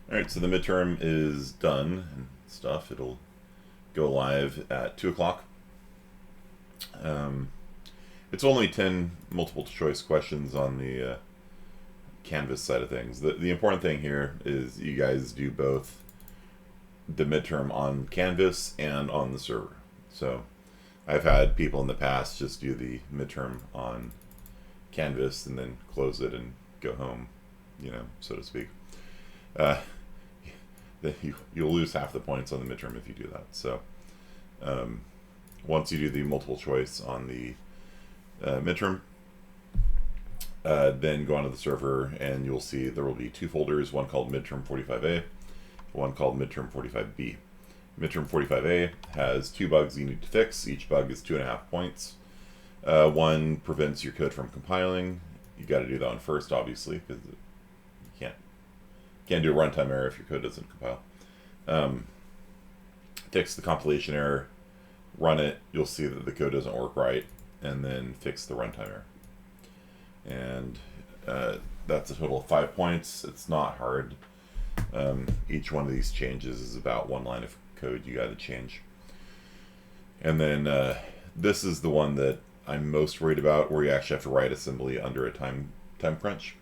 Alright, so the midterm is done and stuff. It'll go live at 2 o'clock. It's only 10 multiple choice questions on the Canvas side of things. The important thing here is you guys do both the midterm on Canvas and on the server. So I've had people in the past just do the midterm on Canvas and then close it and go home, you know, so to speak. You'll lose half the points on the midterm if you do that. So once you do the multiple choice on the midterm, then go onto the server and you'll see there will be two folders, one called midterm 45A, one called midterm 45B. Midterm 45A has 2 bugs you need to fix. Each bug is 2.5 points. One prevents your code from compiling. You got to do that one first, obviously, because you can't do a runtime error if your code doesn't compile. Fix the compilation error, run it. You'll see that the code doesn't work right, and then fix the runtime error. And that's a total of 5 points. It's not hard. Each one of these changes is about 1 line of code you got to change. And then this is the one that I'm most worried about, where you actually have to write assembly under a time crunch.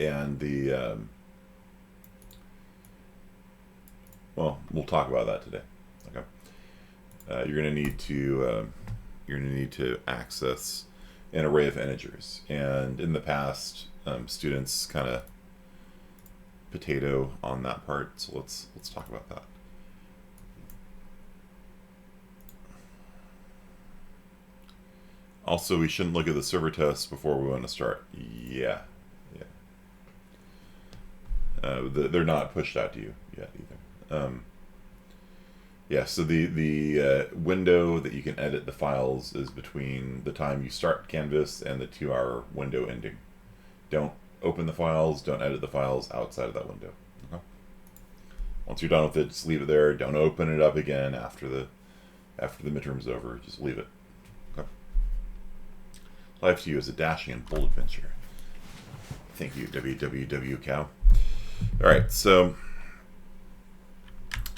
And the well, we'll talk about that today. Okay, you're going to need to access an array of integers, and in the past, students kind of potato on that part. So let's talk about that. Also, we shouldn't look at the server tests before we want to start. Yeah. They're not pushed out to you yet either. Yeah, so the window that you can edit the files is between the time you start Canvas and the 2-hour window ending. Don't open the files, don't edit the files outside of that window. Okay? Once you're done with it, just leave it there. Don't open it up again after the midterm's over. Just leave it. Okay? Life to you is a dashing and bold adventure. Thank you, www.cow. All right, so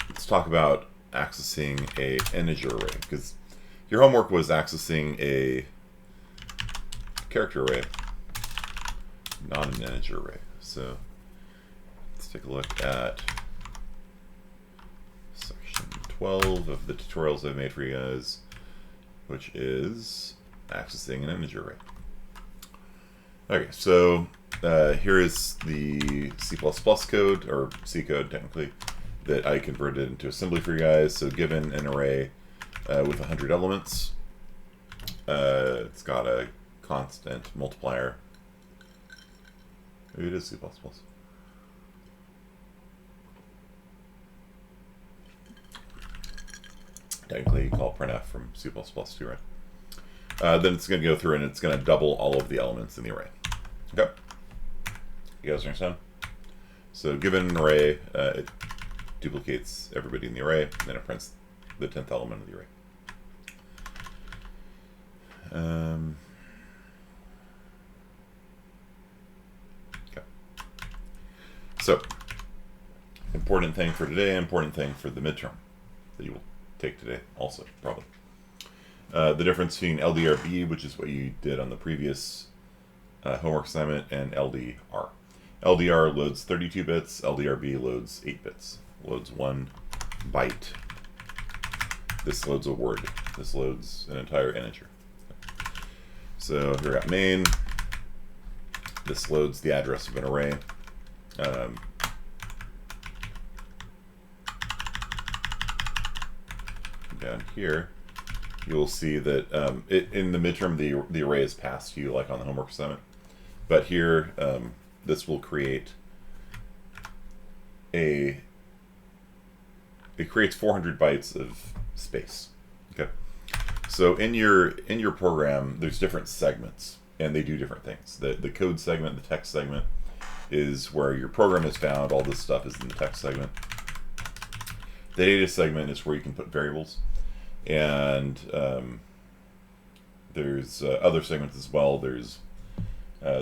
let's talk about accessing a integer array, because your homework was accessing a character array, not an integer array. So let's take a look at section 12 of the tutorials I've made for you guys, which is accessing an integer array. Okay, so here is the C++ code, or C code technically, that I converted into assembly for you guys. So given an array with 100 elements, it's got a constant multiplier. Maybe it is C++. Technically, you call printf from C++ too, right? Then it's going to go through and it's going to double all of the elements in the array. Okay. You guys understand? So given an array, it duplicates everybody in the array, and then it prints the 10th element of the array. Okay. So, important thing for today, important thing for the midterm that you will take today also, probably. The difference between LDRB, which is what you did on the previous homework assignment, and LDR. LDR loads 32 bits, LDRB loads 8 bits. Loads 1 byte. This loads a word. This loads an entire integer. So here we got main. This loads the address of an array. Down here, you'll see that in the midterm, the array is passed to you like on the homework assignment. But here, this will create it creates 400 bytes of space. Okay, so in your program, there's different segments, and they do different things. The code segment, the text segment, is where your program is found. All this stuff is in the text segment. The data segment is where you can put variables, and there's other segments as well. There's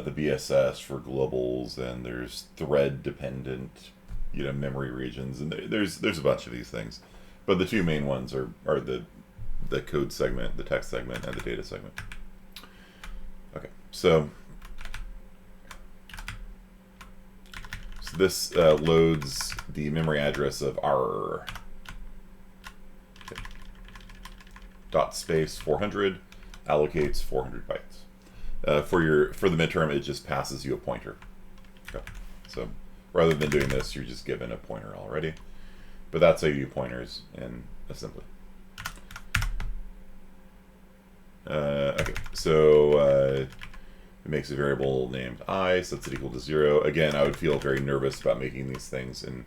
the BSS for globals, and there's thread dependent, memory regions, and there's a bunch of these things, but the two main ones are the code segment, the text segment, and the data segment. Okay, so this loads the memory address of R. Okay. Dot space 400 allocates 400 bytes. For the midterm, it just passes you a pointer. Okay. So rather than doing this, you're just given a pointer already. But that's how you do pointers in assembly. Okay, so it makes a variable named I, sets it equal to 0. Again, I would feel very nervous about making these things in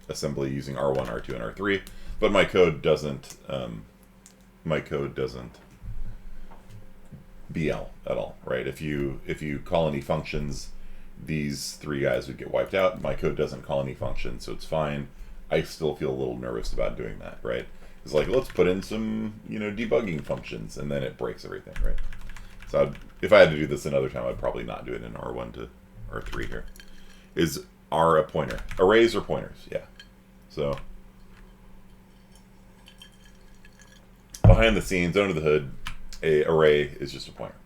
assembly using R1, R2, and R3, but my code doesn't BL at all, right? If you call any functions, these three guys would get wiped out. My code doesn't call any functions, so it's fine. I still feel a little nervous about doing that, right? It's like, let's put in some, debugging functions, and then it breaks everything, right? So if I had to do this another time, I'd probably not do it in R1 to R3 here. Is R a pointer? Arrays are pointers, yeah. So behind the scenes, under the hood, a array is just a pointer.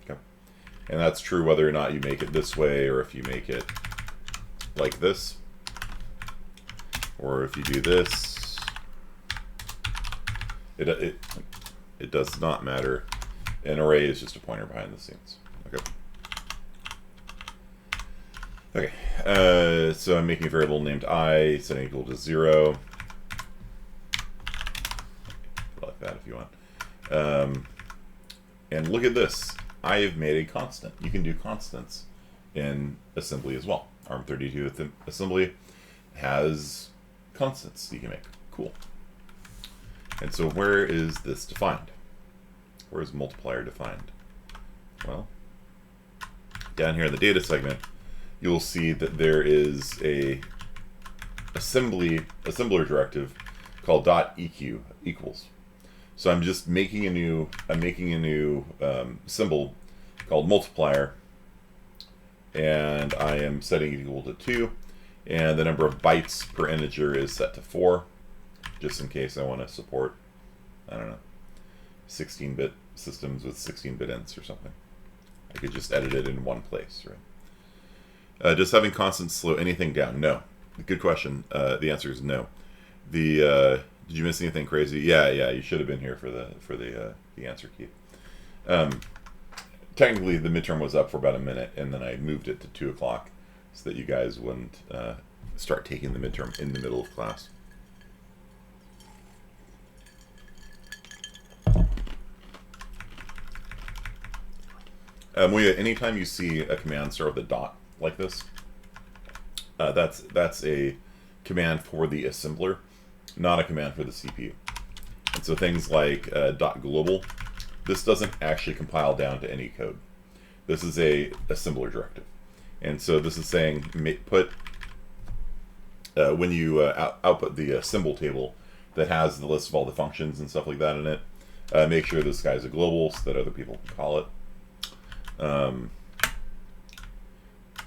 Okay, and that's true whether or not you make it this way, or if you make it like this, or if you do this. It does not matter. An array is just a pointer behind the scenes. Okay. Okay. So I'm making a variable named I, setting equal to 0. Like that if you want. And look at this. I have made a constant. You can do constants in assembly as well. ARM32 assembly has constants you can make. Cool. And so where is this defined? Where is multiplier defined? Well, down here in the data segment, you'll see that there is a assembler directive called .eq equals. So I'm just making a new symbol called multiplier, and I am setting it equal to 2, and the number of bytes per integer is set to 4. Just in case I want to support, I don't know, 16-bit systems with 16-bit ints or something. I could just edit it in one place, right? Does having constants slow anything down? No. Good question. The answer is no. Did you miss anything crazy? Yeah. You should have been here for the answer key. Technically, the midterm was up for about a minute, and then I moved it to 2 o'clock so that you guys wouldn't start taking the midterm in the middle of class. Anytime you see a command start with a dot like this, that's a command for the assembler, not a command for the CPU. And so things like .global, this doesn't actually compile down to any code. This is a assembler directive. And so this is saying put when you output the symbol table that has the list of all the functions and stuff like that in it, make sure this guy's a global so that other people can call it.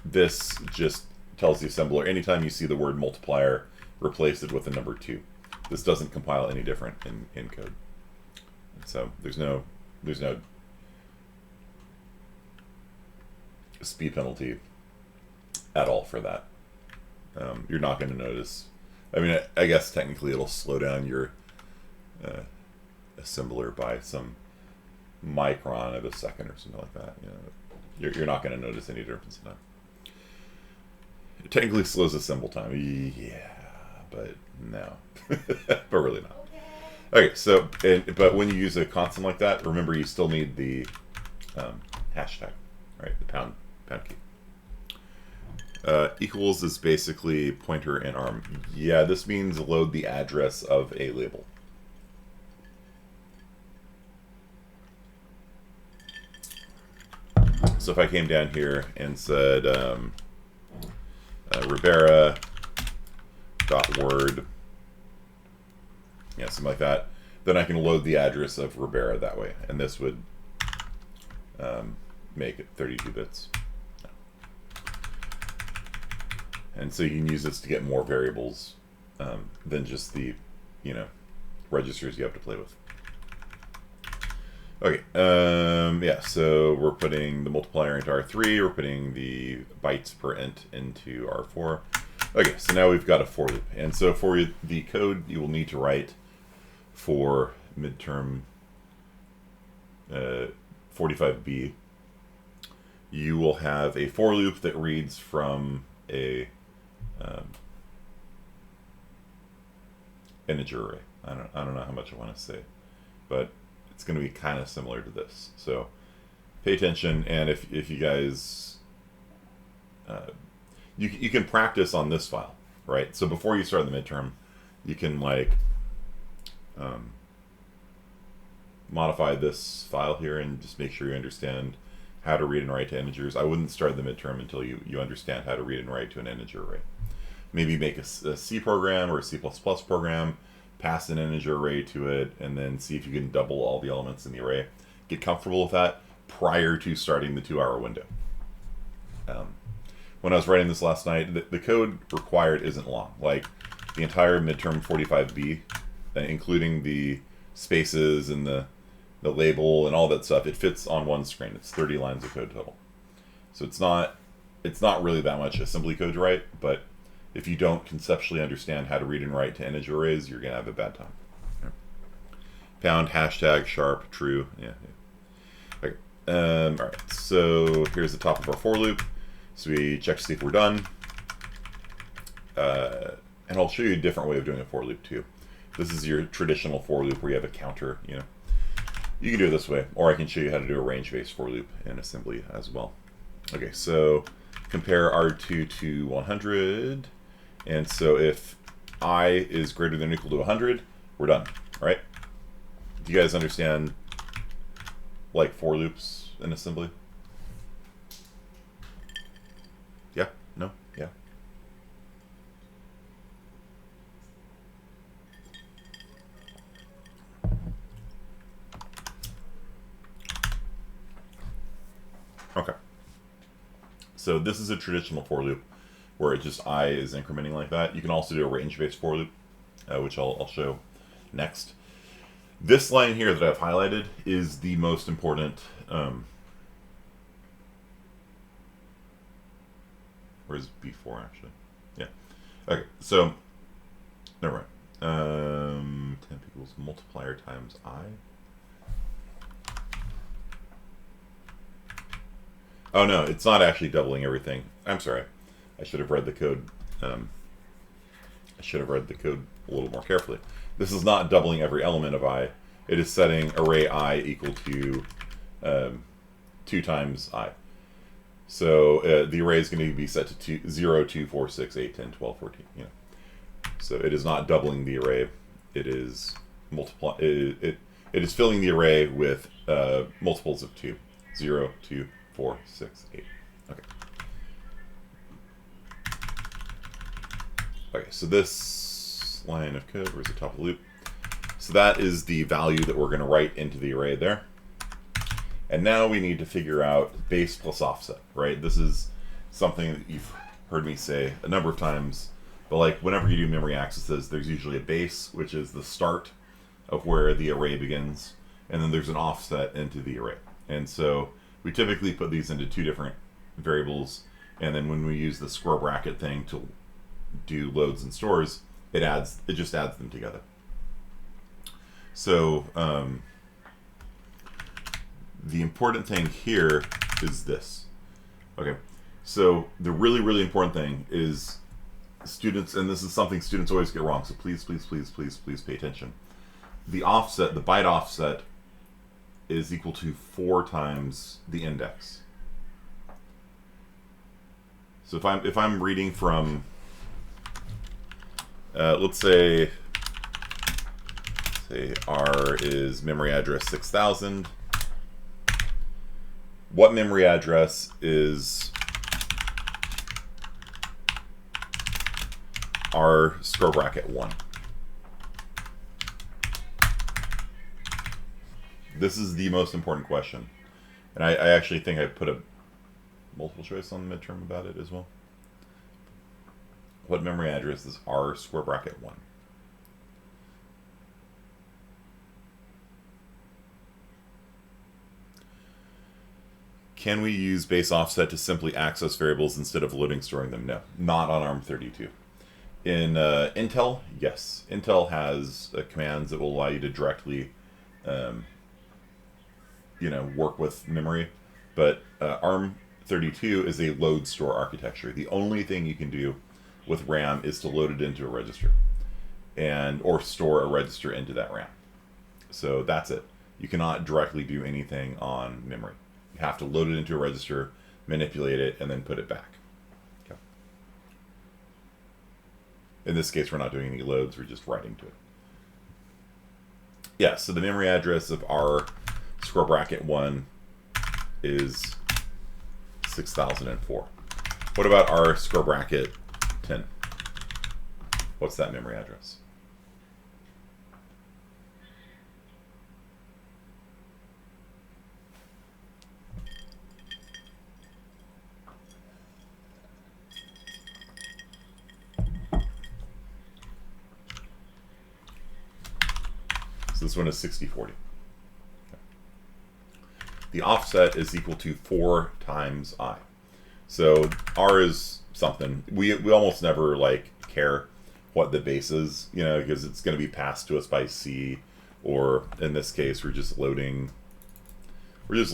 This just tells the assembler anytime you see the word multiplier, replace it with the number 2. This doesn't compile any different in code. So there's no speed penalty at all for that. You're not going to notice. I mean, I guess technically it'll slow down your assembler by some micron of a second or something like that. You're not going to notice any difference in that. It technically slows assemble time. Yeah, but no. But really not. Okay, so, but when you use a constant like that, remember you still need the hashtag, right? The pound key. Equals is basically pointer and arm. Yeah, this means load the address of a label. So if I came down here and said Ribera.word, yeah, something like that, then I can load the address of Ribera that way, and this would make it 32 bits. And so you can use this to get more variables than just the, registers you have to play with. Okay, yeah, so we're putting the multiplier into R3, we're putting the bytes per int into R4. Okay, so now we've got a for loop. And so for the code you will need to write for midterm 45B, you will have a for loop that reads from a integer array. I don't know how much I want to say, but it's going to be kind of similar to this. So pay attention, and if you guys you can practice on this file, right? So before you start the midterm, you can modify this file here and just make sure you understand how to read and write to integers. I wouldn't start the midterm until you understand how to read and write to an integer array. Maybe make a C program or a C++ program, pass an integer array to it, and then see if you can double all the elements in the array. Get comfortable with that prior to starting the 2-hour window. When I was writing this last night, the code required isn't long. Like the entire midterm 45B, including the spaces and the label and all that stuff, it fits on one screen. It's 30 lines of code total. So it's not really that much assembly code to write, but if you don't conceptually understand how to read and write to integer arrays, you're going to have a bad time. Yeah. Pound, hashtag, sharp, true. Yeah. Okay. All right. So here's the top of our for loop. So we check to see if we're done. And I'll show you a different way of doing a for loop too. This is your traditional for loop where you have a counter. You can do it this way, or I can show you how to do a range-based for loop in assembly as well. Okay. So compare R2 to 100. And so if I is greater than or equal to 100, we're done, right? Do you guys understand, like, for loops in assembly? Yeah? No? Yeah? Okay. So this is a traditional for loop, where it just I is incrementing like that. You can also do a range-based for loop, which I'll show next. This line here that I've highlighted is the most important. Where's B4 actually? Yeah. Okay. So never mind. Temp equals multiplier times I. Oh no, it's not actually doubling everything. I'm sorry. I should have read the code. I should have read the code a little more carefully. This is not doubling every element of I. It is setting array I equal to 2 times I. So the array is going to be set to 0, 2, 4, 6, 8, 10, 12, 14. So it is not doubling the array. It is it is filling the array with multiples of 2. 0, 2, 4, 6, 8. Okay. Okay, so this line of code, where's the top of the loop? So that is the value that we're going to write into the array there. And now we need to figure out base plus offset, right? This is something that you've heard me say a number of times, but like whenever you do memory accesses, there's usually a base, which is the start of where the array begins, and then there's an offset into the array. And so we typically put these into 2 different variables, and then when we use the square bracket thing to do loads and stores, it just adds them together. So the important thing here is this. Okay, so the really, really important thing is students, and this is something students always get wrong, so please, please, please, please, please pay attention. The offset, the byte offset, is equal to 4 times the index. So if I'm reading from let's say R is memory address 6000. What memory address is R square bracket 1? This is the most important question. And I actually think I put a multiple choice on the midterm about it as well. What memory address is R square bracket 1? Can we use base offset to simply access variables instead of loading storing them? No, not on ARM32. In Intel, yes. Intel has commands that will allow you to directly, work with memory. But ARM32 is a load store architecture. The only thing you can do with RAM is to load it into a register, or store a register into that RAM. So that's it. You cannot directly do anything on memory. You have to load it into a register, manipulate it, and then put it back. Okay. In this case, we're not doing any loads, we're just writing to it. Yeah, so the memory address of R square bracket 1 is 6004. What about R square bracket 10? What's that memory address? So this one is 6040. Okay. The offset is equal to 4 times I. So R is something. We almost never care what the base is, because it's going to be passed to us by C, or in this case we're just loading this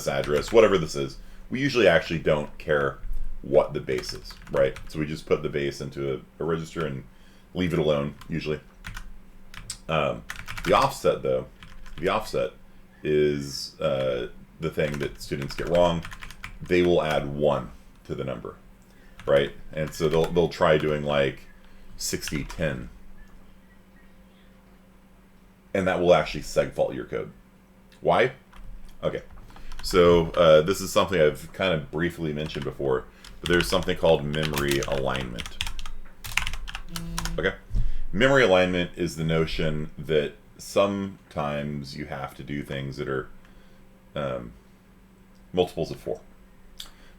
address, whatever this is. We usually actually don't care what the base is, right? So we just put the base into a register and leave it alone, usually. The offset, though, is the thing that students get wrong. They will add 1 to the number, right? And so they'll try doing 6010, and that will actually seg fault your code. Why? Okay, so this is something I've kind of briefly mentioned before, but there's something called memory alignment. Okay, memory alignment is the notion that sometimes you have to do things that are multiples of 4.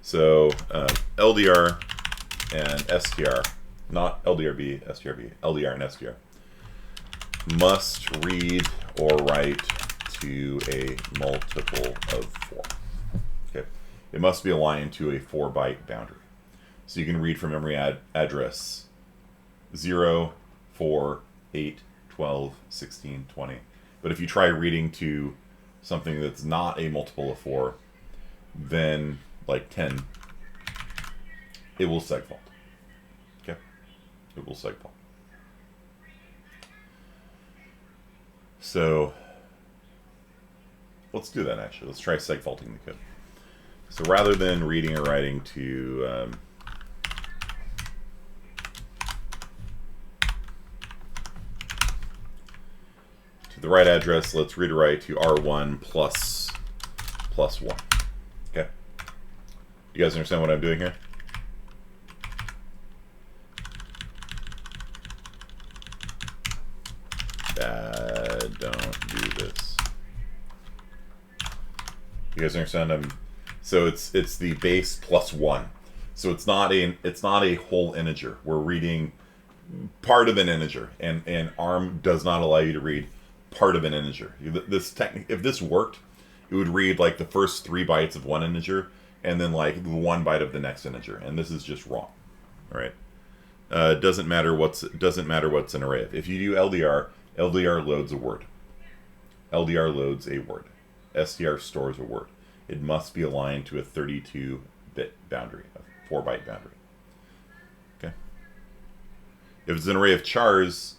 So LDR and STR, not LDRB, STRB, LDR and STR, must read or write to a multiple of 4. Okay, it must be aligned to a 4-byte boundary. So you can read from memory address 0, 4, 8, 12, 16, 20. But if you try reading to something that's not a multiple of 4, then 10, it will seg fault. Okay, it will seg fault. So let's do that actually. Let's try seg faulting the code. So rather than reading or writing to the right address, let's read or write to R1 plus 1. Okay. You guys understand what I'm doing here? Don't do this. You guys understand? So it's the base plus 1. So it's not a whole integer. We're reading part of an integer, and ARM does not allow you to read part of an integer. If this worked, it would read the first 3 bytes of one integer and then 1 byte of the next integer, and this is just wrong. All right. Doesn't matter what's an array of. If you do LDR loads a word. LDR loads a word. STR stores a word. It must be aligned to a 32-bit boundary, a 4-byte boundary. Okay. If it's an array of chars,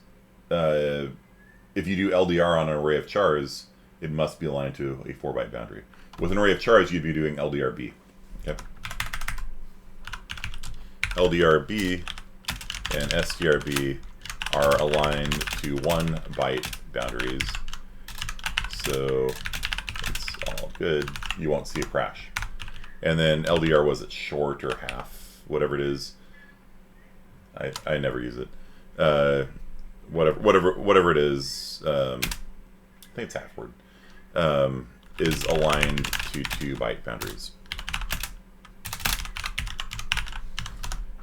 if you do LDR on an array of chars, it must be aligned to a 4-byte boundary. With an array of chars, you'd be doing LDRB. Okay. LDRB and STRB are aligned to 1-byte boundaries, so it's all good. You won't see a crash. And then LDR, was it short or half, whatever it is? I never use it. Whatever it is. I think it's half word. is aligned to 2 byte boundaries.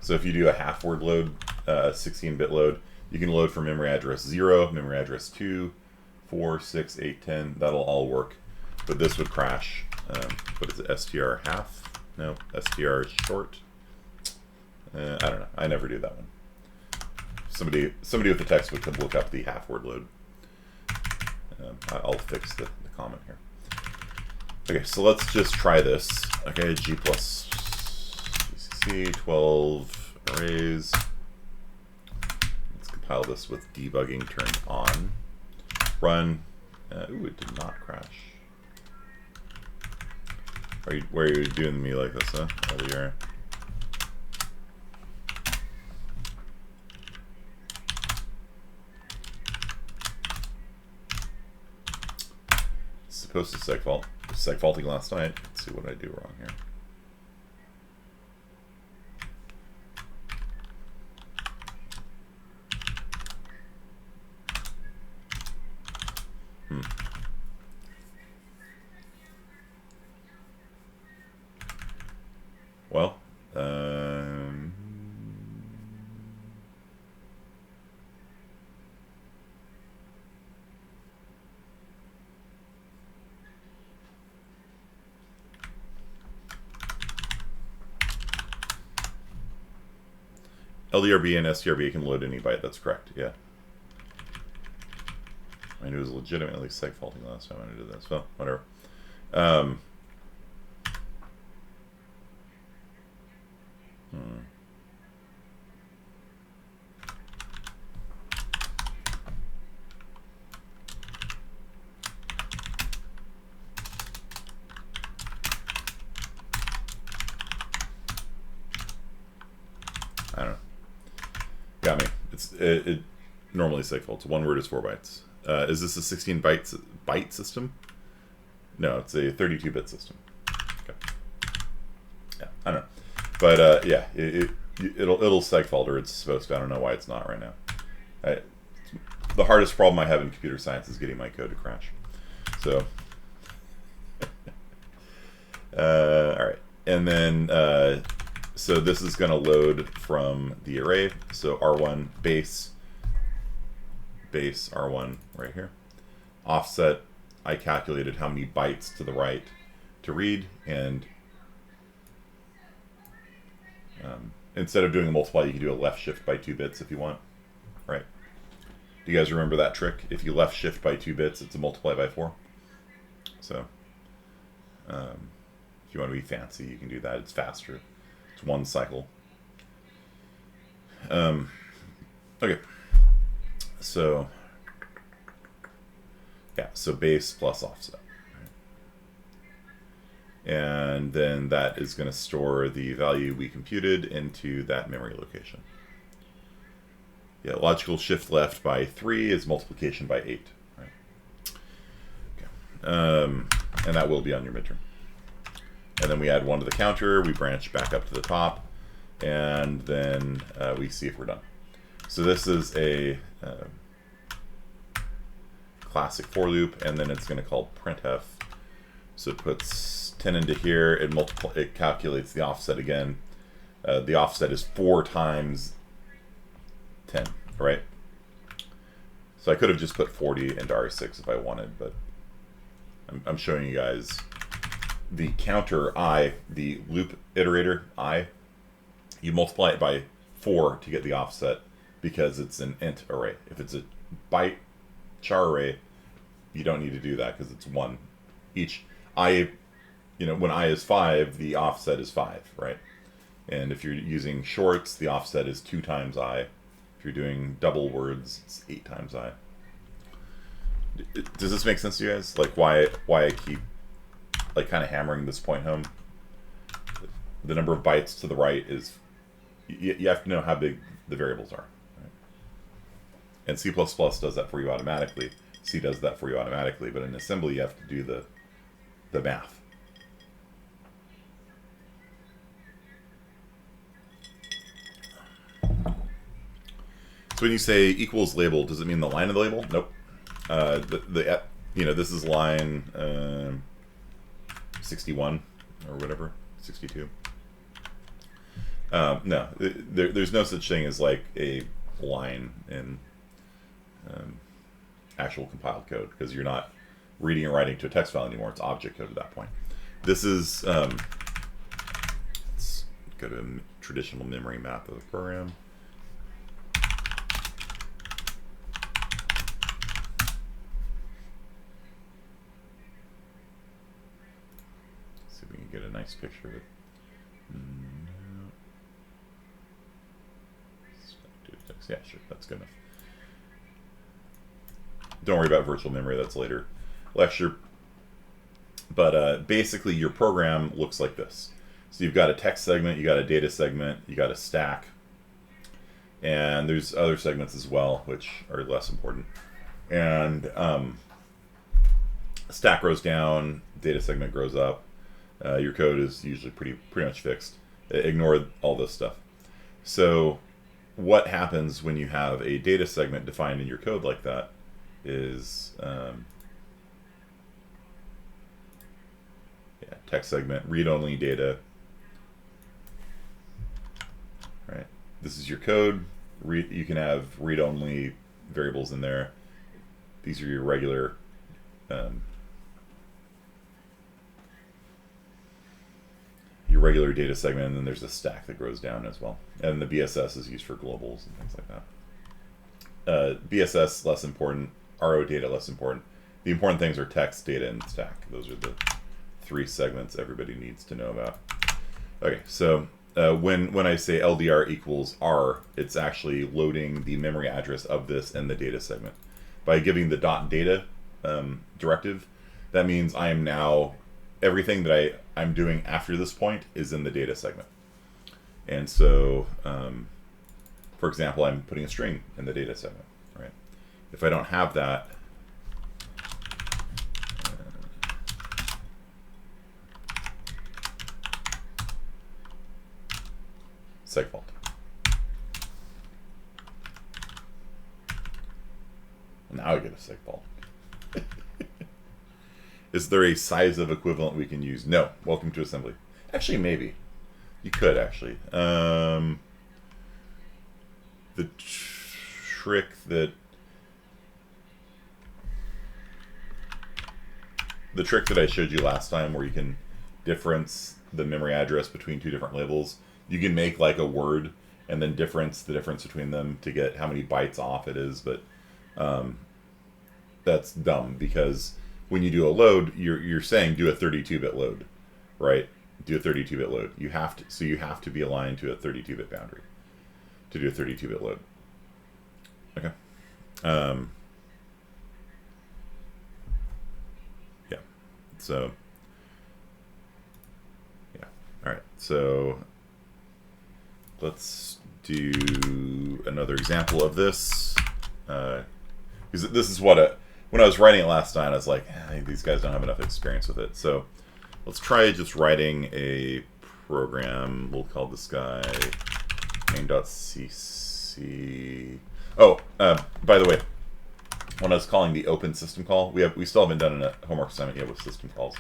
So if you do a half word load, 16-bit load, you can load from memory address 0, memory address 2, 4, 6, 8, 10. That'll all work. But this would crash. What is it? STR half? No, STR short. I don't know. I never do that one. Somebody with the textbook can look up the half word load. I'll fix the comment here. Okay, so let's just try this. Okay, G plus CCC 12 arrays. Let's compile this with debugging turned on. Run. Ooh, it did not crash. Why are you doing me like this, huh? Earlier. It's supposed to segfaulting last night. Let's see what I do wrong here. Well, LDRB and STRB can load any byte. That's correct. Yeah. I mean, it was legitimately segfaulting last time I did this. Well, whatever. I don't know. Got me. It normally segfaults. One word is 4 bytes. Is this a 16 byte system? No, it's a 32-bit system. Okay. Yeah, I don't know, but yeah, it'll segfault, or it's supposed to. I don't know why it's not right now. The hardest problem I have in computer science is getting my code to crash. So, all right, and then so this is going to load from the array. So R1 base R1 right here. Offset, I calculated how many bytes to the right to read, and instead of doing a multiply, you can do a left shift by 2 bits if you want, right? Do you guys remember that trick? If you left shift by 2 bits, it's a multiply by 4. So if you want to be fancy, you can do that. It's faster. It's one cycle. Okay. So yeah, so base plus offset. And then that is going to store the value we computed into that memory location. Yeah, logical shift left by 3 is multiplication by 8. Right? Okay. And that will be on your midterm. And then we add 1 to the counter, we branch back up to the top, and then we see if we're done. So this is a classic for loop, and then it's going to call printf. So it puts 10 into here, it calculates the offset again. The offset is 4 times 10, right? So I could have just put 40 into R6 if I wanted, but I'm showing you guys the counter I, the loop iterator I, you multiply it by 4 to get the offset because it's an int array. If it's a byte char array, you don't need to do that because it's 1. Each I, when I is 5, the offset is 5, right? And if you're using shorts, the offset is 2 times I. If you're doing double words, it's 8 times I. Does this make sense to you guys? Like why I keep like kind of hammering this point home? The number of bytes to the right is, you have to know how big the variables are. Right? And C++ does that for you automatically. C does that for you automatically, but in assembly you have to do the math. So when you say equals label, does it mean the line of the label? Nope. this is line 61 or whatever, 62. No, there's no such thing as like a line in actual compiled code, because you're not reading and writing to a text file anymore. It's object code at that point. This is, let's go to a traditional memory map of the program. See if we can get a nice picture of it. Yeah, sure, that's good enough. Don't worry about virtual memory, that's later lecture. But basically your program looks like this. So you've got a text segment, you got a data segment, you got a stack, and there's other segments as well, which are less important. And stack grows down, data segment grows up. Your code is usually pretty much fixed. Ignore all this stuff. So what happens when you have a data segment defined in your code like that is, text segment, read-only data, right? This is your code. You can have read-only variables in there. These are your regular data segment, and then there's a stack that grows down as well. And the BSS is used for globals and things like that. BSS less important, RO data less important. The important things are text, data, and stack. Those are the three segments everybody needs to know about. Okay, so when I say LDR equals R, it's actually loading the memory address of this in the data segment. By giving the .data directive, that means I am now, everything that I'm doing after this point is in the data segment. And so, for example, I'm putting a string in the data segment, right? If I don't have that, segfault. Now I get a segfault. Is there a size of equivalent we can use? No. Welcome to assembly. Actually, maybe. You could, actually. The trick that I showed you last time, where you can difference the memory address between two different labels, you can make like a word and then difference the difference between them to get how many bytes off it is, but that's dumb, because when you do a load, you're saying do a 32-bit load, right? Do a 32-bit load. You have to be aligned to a 32-bit boundary to do a 32-bit load. Okay. Yeah. So. Yeah. All right. So let's do another example of this, because this is what when I was writing it last time, I was like, these guys don't have enough experience with it. So let's try just writing a program. We'll call this guy main.cc. Oh, by the way, when I was calling the open system call, we still haven't done a homework assignment yet with system calls.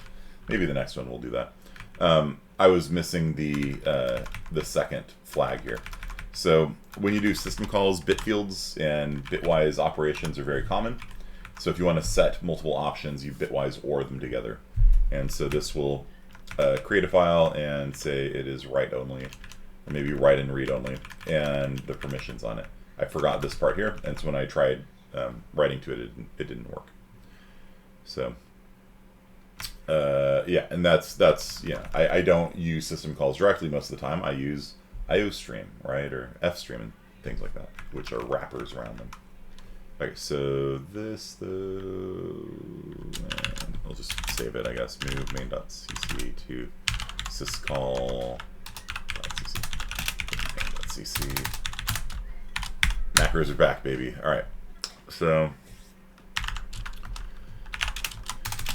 Maybe the next one we'll do that. I was missing the second flag here. So when you do system calls, bit fields and bitwise operations are very common. So if you want to set multiple options, you bitwise OR them together. And so this will create a file and say it is write only, or maybe write and read only, and the permissions on it. I forgot this part here, and so when I tried writing to it, it didn't work. So yeah, and that's I don't use system calls directly most of the time. I use IOStream, right, or FStream and things like that, which are wrappers around them. Okay, so this, I'll just save it, I guess. Move main.cc to syscall.cc. Macros are back, baby. All right, so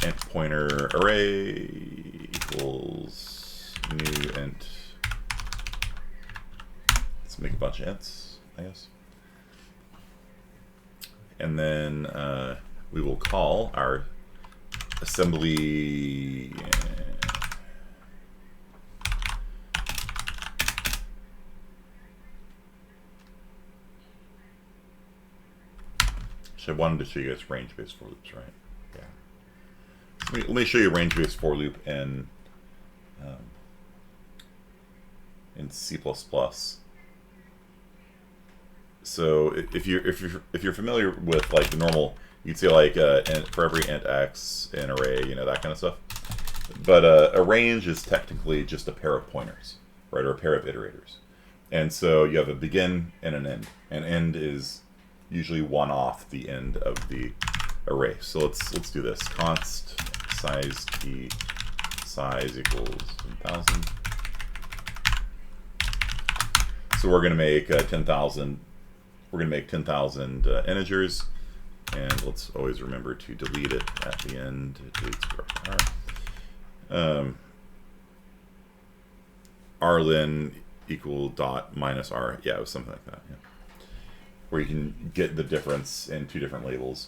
int pointer array equals new int. Let's make a bunch of ints, I guess. And then we will call our assembly. So I wanted to show you guys range-based for loops, right? Yeah. Let me show you a range-based for loop in C++. So if you're familiar with like the normal, you'd say like for every int x, an array, you know, that kind of stuff. But a range is technically just a pair of pointers, right, or a pair of iterators. And so you have a begin and an end. An end is usually one off the end of the array. So let's do this. Const size t size equals 10,000. So we're going to make 10,000. We're going to make 10,000 integers, and let's always remember to delete it at the end. Rlen equal dot minus r. Yeah, it was something like that. Yeah. Where you can get the difference in two different labels.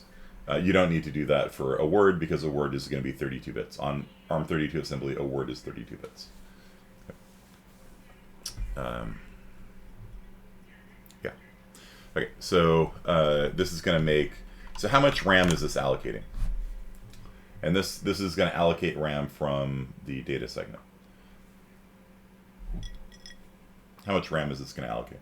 You don't need to do that for a word because a word is going to be 32 bits. On ARM32 assembly, a word is 32 bits. Yeah. Okay, so this is going to make... So how much RAM is this allocating? And this is going to allocate RAM from the data segment. How much RAM is this going to allocate?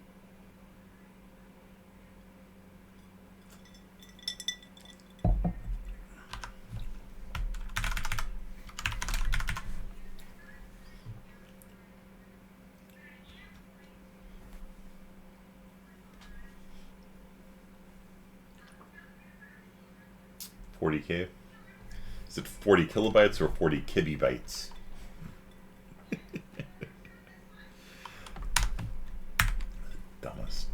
$40K? Is it 40 kilobytes or 40 kibibytes? Dumbest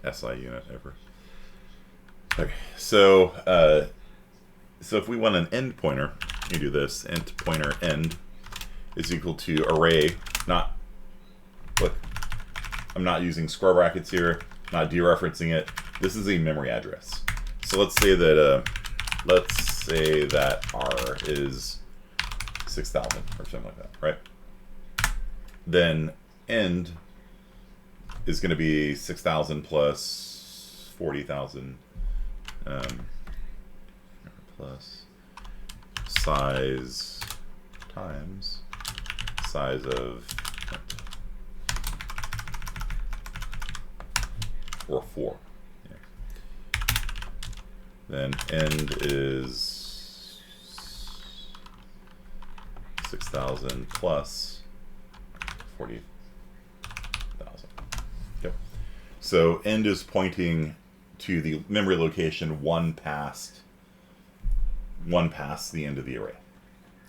SI unit ever. Okay, so if we want an end pointer, you do this. Int pointer end is equal to array. Look, I'm not using square brackets here. Not dereferencing it. This is a memory address. So let's say that R is 6,000 or something like that, right? Then end is going to be 6,000 plus 40,000 plus size times size of or 4. Then end is 6,000 plus 40,000. Yep. So end is pointing to the memory location one past the end of the array.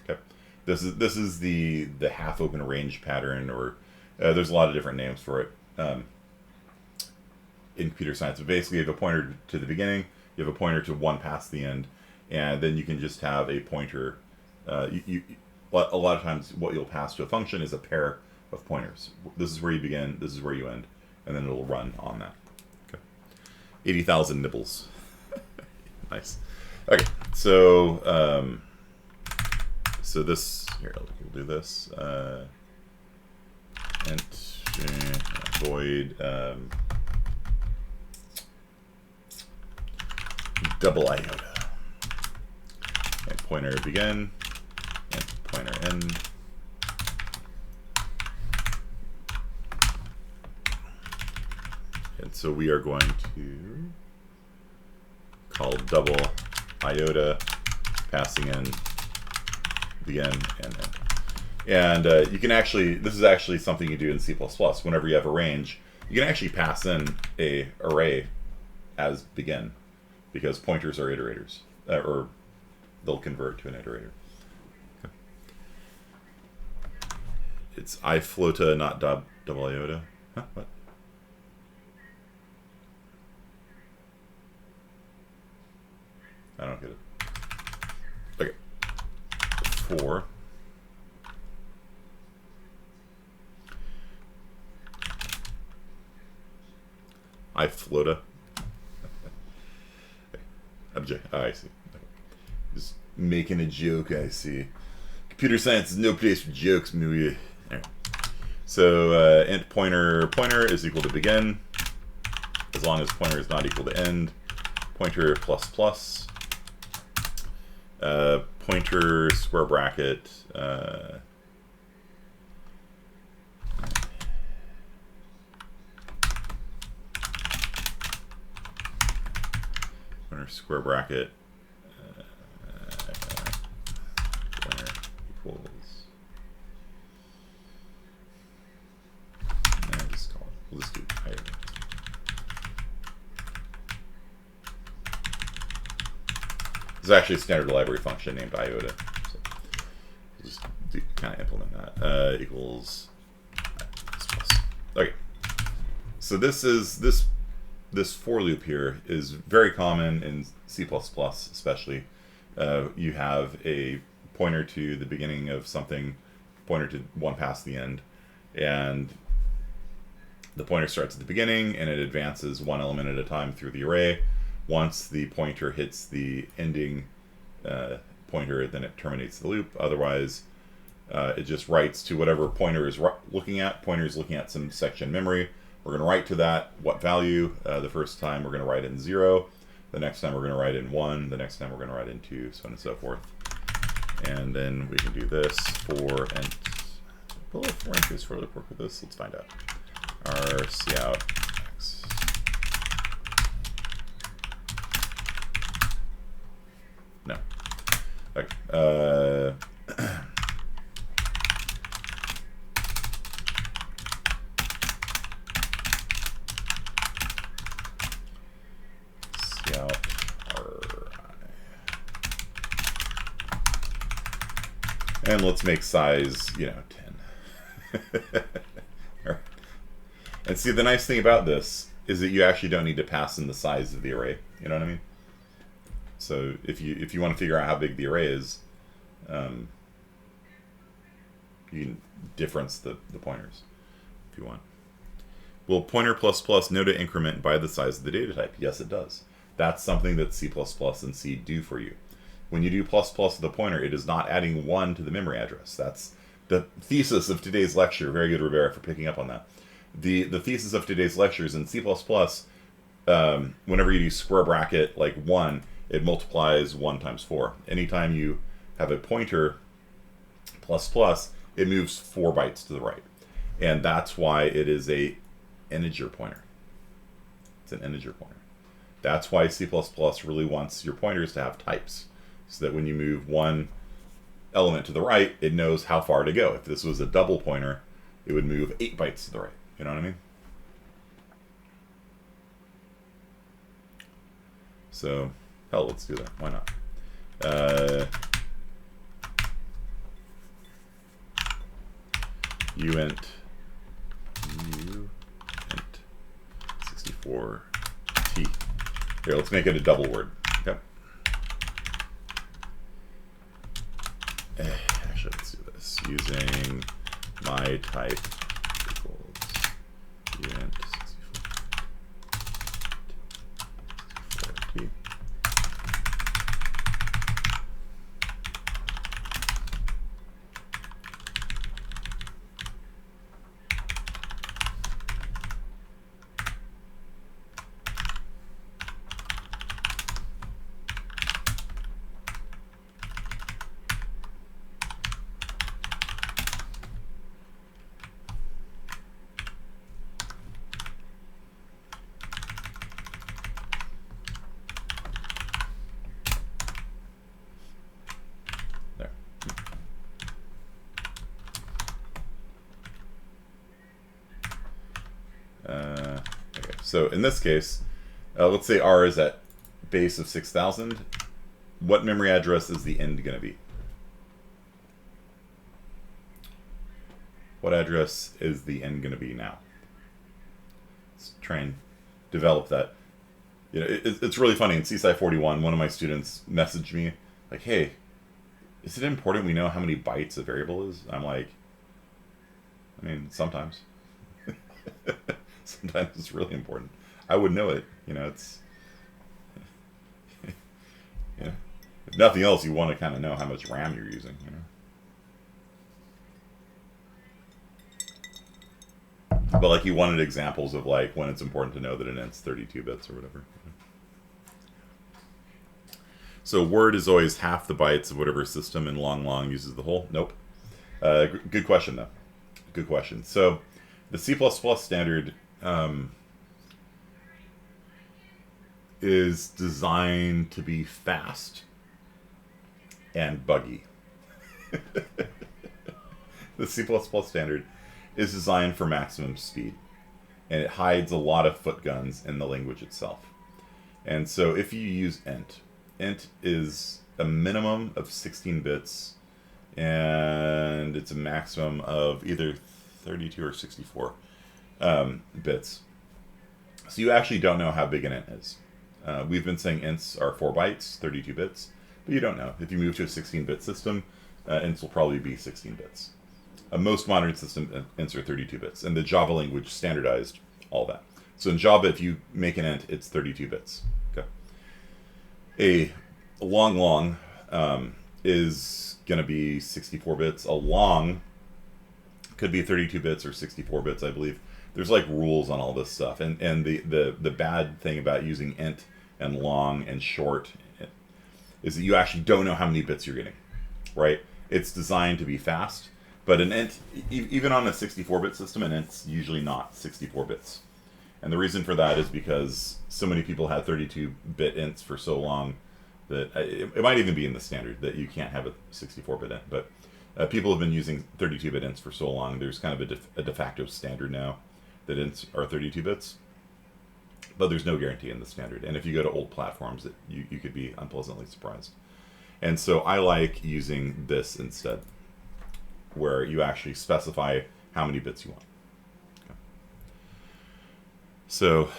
Okay. This is the half open range pattern, or there's a lot of different names for it in computer science. But basically, you have a pointer to the beginning. You have a pointer to one past the end, and then you can just have a pointer. A lot of times, what you'll pass to a function is a pair of pointers. This is where you begin. This is where you end, and then it'll run on that. Okay. 80,000 nibbles. Nice. Okay, so this here. We'll do this. Int void. Double iota. And pointer begin and pointer end. And so we are going to call double iota, passing in begin and end. And you can actually, this is actually something you do in C++. Whenever you have a range, you can actually pass in a array as begin, because pointers are iterators, or they'll convert to an iterator. Okay. It's iflota, not double iota. Huh? What? I don't get it. Okay. 4. Iflota. Object. Oh, I see. Okay. Just making a joke, I see. Computer science is no place for jokes, maybe. Right. So int pointer is equal to begin, as long as pointer is not equal to end. Pointer plus plus. Pointer square bracket. Pointer square bracket. Pointer equals. Just call it. We'll just do higher. There's actually a standard library function named iota. So we'll just kind of implement that. Equals. Okay. So this for loop here is very common in C++, especially. You have a pointer to the beginning of something, pointer to one past the end, and the pointer starts at the beginning and it advances one element at a time through the array. Once the pointer hits the ending pointer, then it terminates the loop. Otherwise, it just writes to whatever pointer is looking at. Pointer is looking at some section memory. We're going to write to that what value. The first time we're going to write in 0. The next time we're going to write in 1. The next time we're going to write in 2, so on and so forth. And then we can do this for int. Will a for int for loop work with this? Let's find out. Cout x. No. Okay. Scout and let's make size, 10. Right. And see, the nice thing about this is that you actually don't need to pass in the size of the array. You know what I mean? So if you want to figure out how big the array is, you can difference the pointers if you want. Will pointer plus plus know to increment by the size of the data type? Yes, it does. That's something that C++ and C do for you. When you do plus plus with the pointer, it is not adding 1 to the memory address. That's the thesis of today's lecture. Very good, Rivera, for picking up on that. The thesis of today's lecture is in C++, whenever you do square bracket like 1, it multiplies 1 times 4. Anytime you have a pointer plus plus, it moves 4 bytes to the right. And that's why it is a integer pointer. It's an integer pointer. That's why C++ really wants your pointers to have types, so that when you move one element to the right, it knows how far to go. If this was a double pointer, it would move 8 bytes to the right. You know what I mean? So, hell, let's do that. Why not? uint 64t. Here, let's make it a double word. Okay. Actually, let's do this using my type equals uint 64t. Okay, so in this case, let's say R is at base of 6,000. What memory address is the end going to be? What address is the end going to be now? Let's try and develop that. You know, it's really funny. In CSI 41, one of my students messaged me like, "Hey, is it important we know how many bytes a variable is?" I'm like, I mean, sometimes. Sometimes it's really important. I would know it. You know, it's... If nothing else, you want to kind of know how much RAM you're using, you know. But like, you wanted examples of like when it's important to know that an int's 32 bits or whatever. So word is always half the bytes of whatever system, and long uses the whole. Nope. Good question though. Good question. So the C++ standard is designed to be fast and buggy. The C++ standard is designed for maximum speed, and it hides a lot of footguns in the language itself. And so if you use int is a minimum of 16 bits, and it's a maximum of either 32 or 64 bits. So you actually don't know how big an int is. We've been saying ints are 4 bytes, 32 bits, but you don't know. If you move to a 16-bit system, ints will probably be 16 bits. Most modern system ints are 32 bits, and the Java language standardized all that. So in Java, if you make an int, it's 32 bits. Okay. A long is going to be 64 bits. A long could be 32 bits or 64 bits, I believe. There's like rules on all this stuff, and the bad thing about using int and long and short is that you actually don't know how many bits you're getting, right? It's designed to be fast, but an int, even on a 64-bit system, an int's usually not 64 bits. And the reason for that is because so many people had 32-bit ints for so long that it might even be in the standard that you can't have a 64-bit int, but people have been using 32-bit ints for so long, there's kind of a de facto standard now that ints are 32 bits, but there's no guarantee in the standard. And if you go to old platforms, you could be unpleasantly surprised. And so I like using this instead, where you actually specify how many bits you want. Okay. So,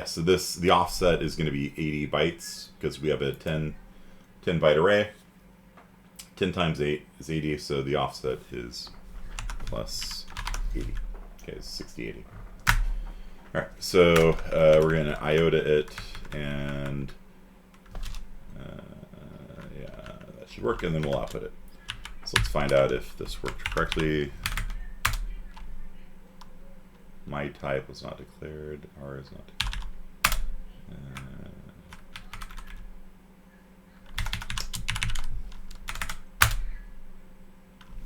so the offset is going to be 80 bytes, because we have a 10 byte array. 10 times 8 is 80, so the offset is plus 80. Okay, it's 6080. All right, so we're going to iota it, and yeah, that should work, and then we'll output it. So let's find out if this worked correctly. My type was not declared. R is not declared.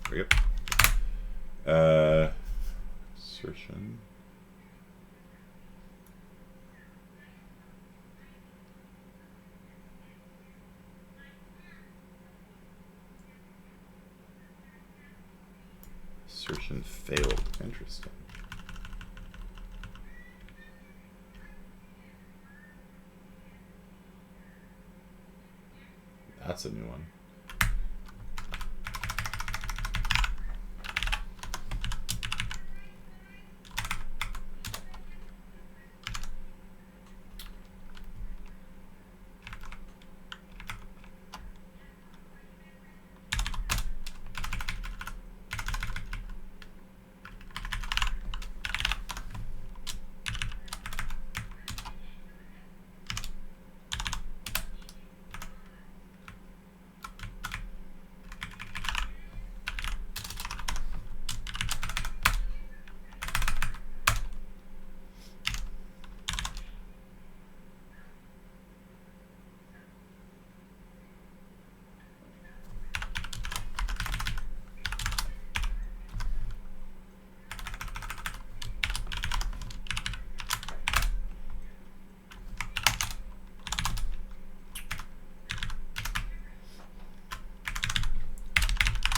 There we go. Assertion. Assertion failed. Interesting. That's a new one.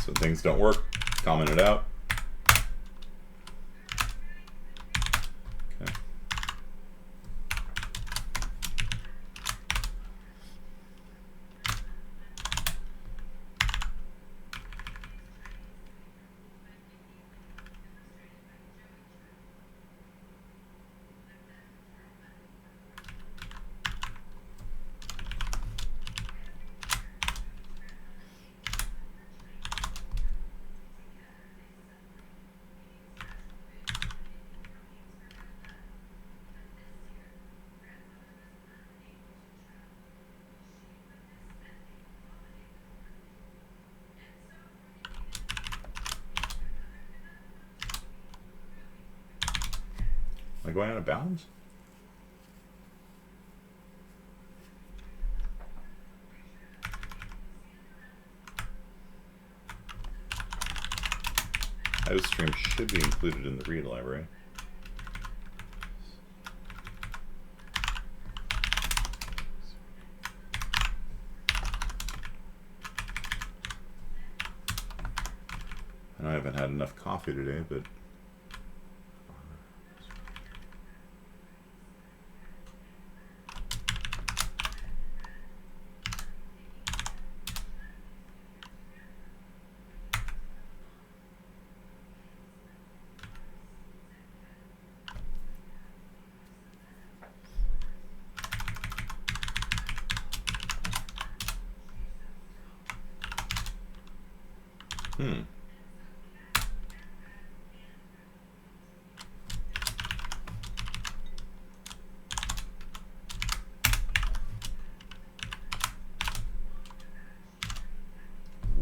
So when things don't work, comment it out. Okay. Am I going out of bounds? Stream should be included in the read library. I know I haven't had enough coffee today, but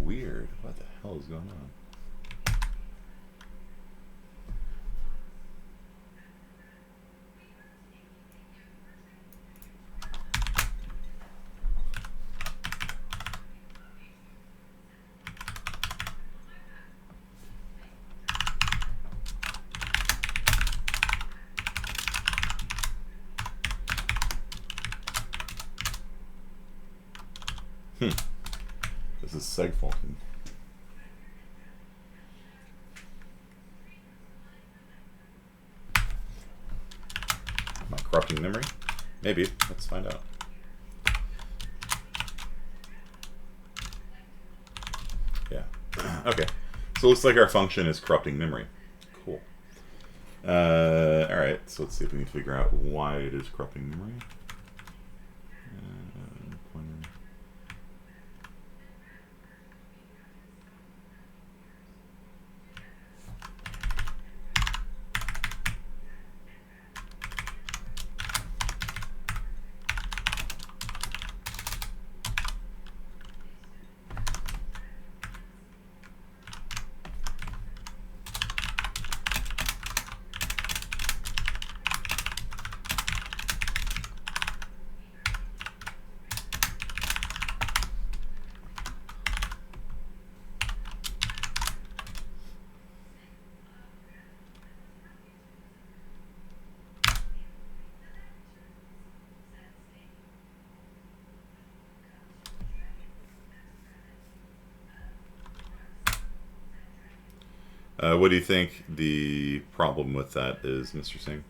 weird. What the hell is going on? This is segfaulting. Am I corrupting memory? Maybe. Let's find out. Yeah. Okay. So it looks like our function is corrupting memory. Cool. Alright, so let's see if we can figure out why it is corrupting memory. What do you think the problem with that is, Mr. Singh?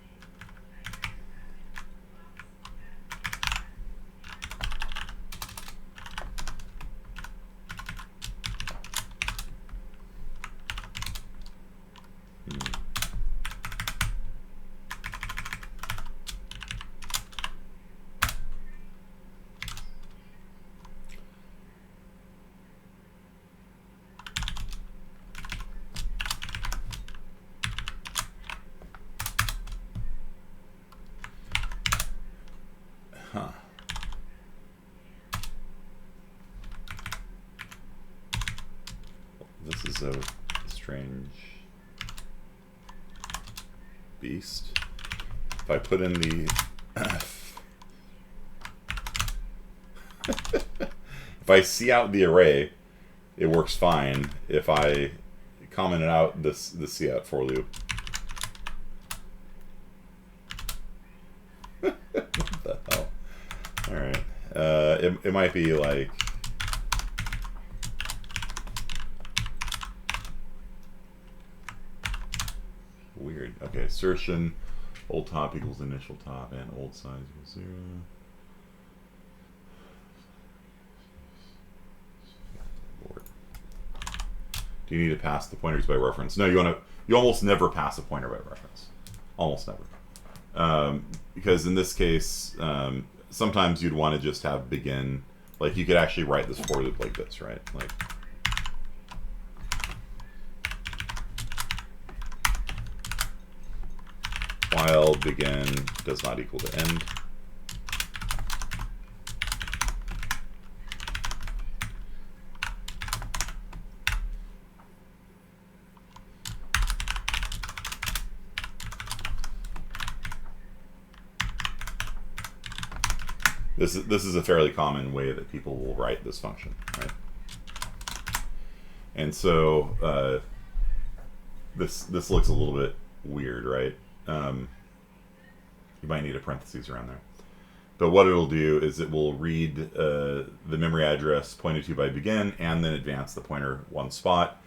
This is a strange beast. If I put in the if I see out the array, it works fine. If I comment out the see out for loop, what the hell? All right, it might be like. Weird. Okay, assertion, old top equals initial top, and old size equals 0. Do you need to pass the pointers by reference? No, you almost never pass a pointer by reference. Almost never. Because in this case, sometimes you'd want to just have begin. Like you could actually write this for loop like this, right? Like. While begin does not equal to end. This is a fairly common way that people will write this function, right? And so this looks a little bit weird, right? You might need a parentheses around there. But what it'll do is it will read the memory address pointed to by begin and then advance the pointer one spot.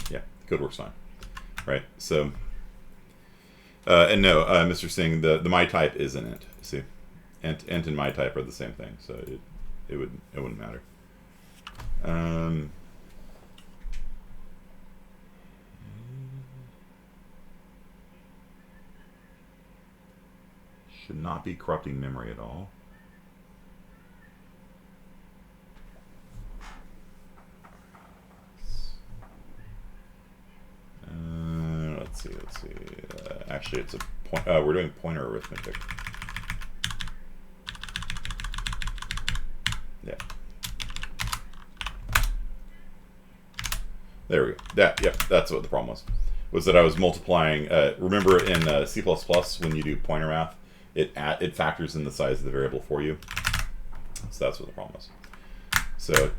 Yeah, the code works fine, right? So, and no, Mr. Singh, the my type is an int. See, int and my type are the same thing, so it wouldn't matter. Should not be corrupting memory at all. Let's see. Actually, it's a point. We're doing pointer arithmetic. Yeah. There we go. Yep, that's what the problem was. Was that I was multiplying. Remember in C++ when you do pointer math, it factors in the size of the variable for you. So that's what the problem was. So